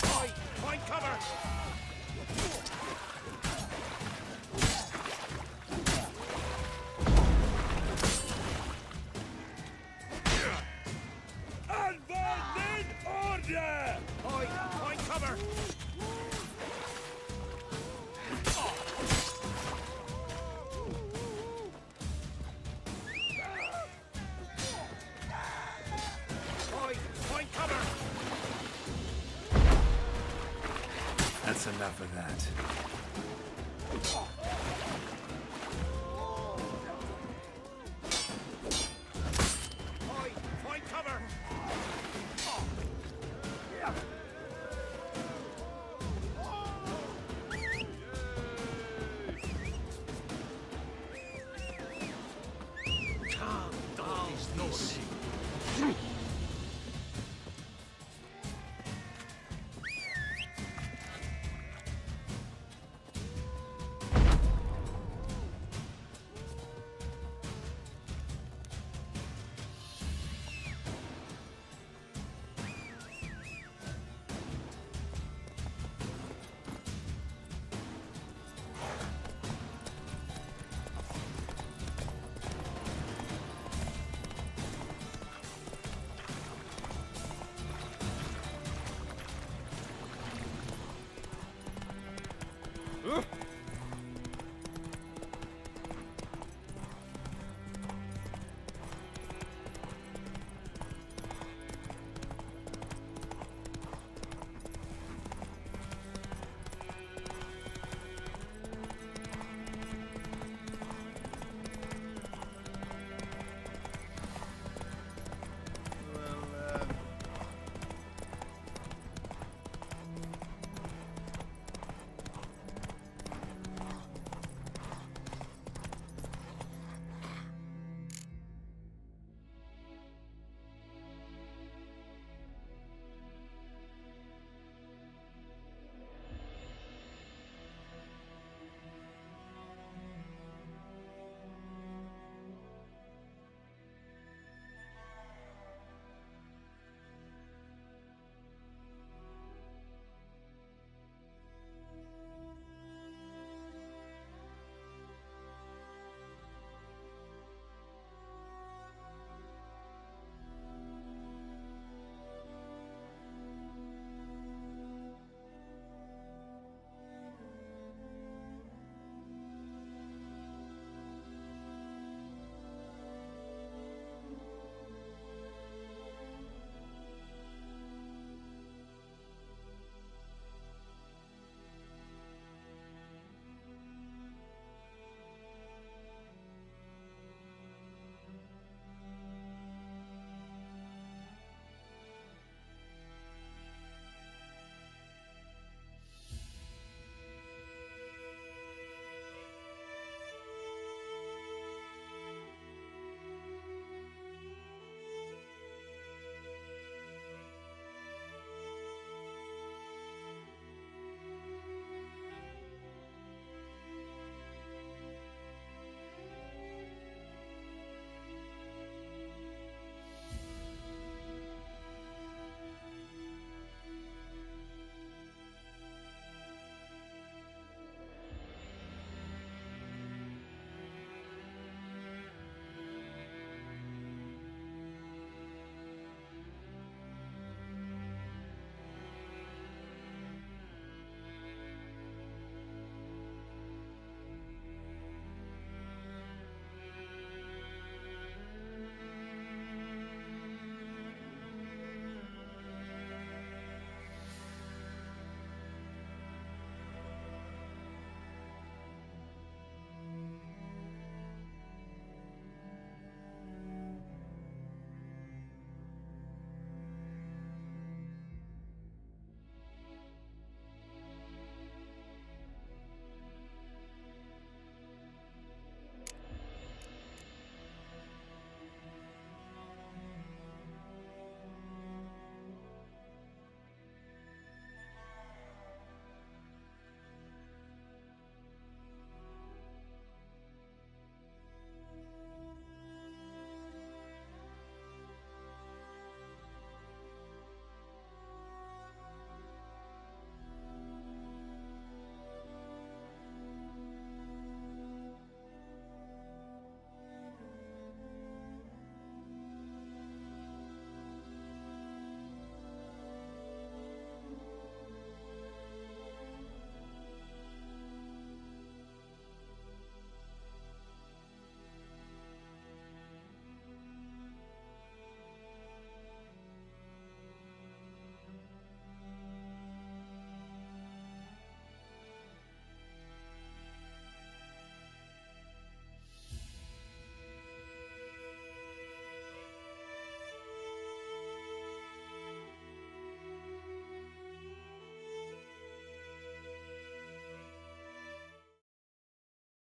Hide! Find cover! Enough of that.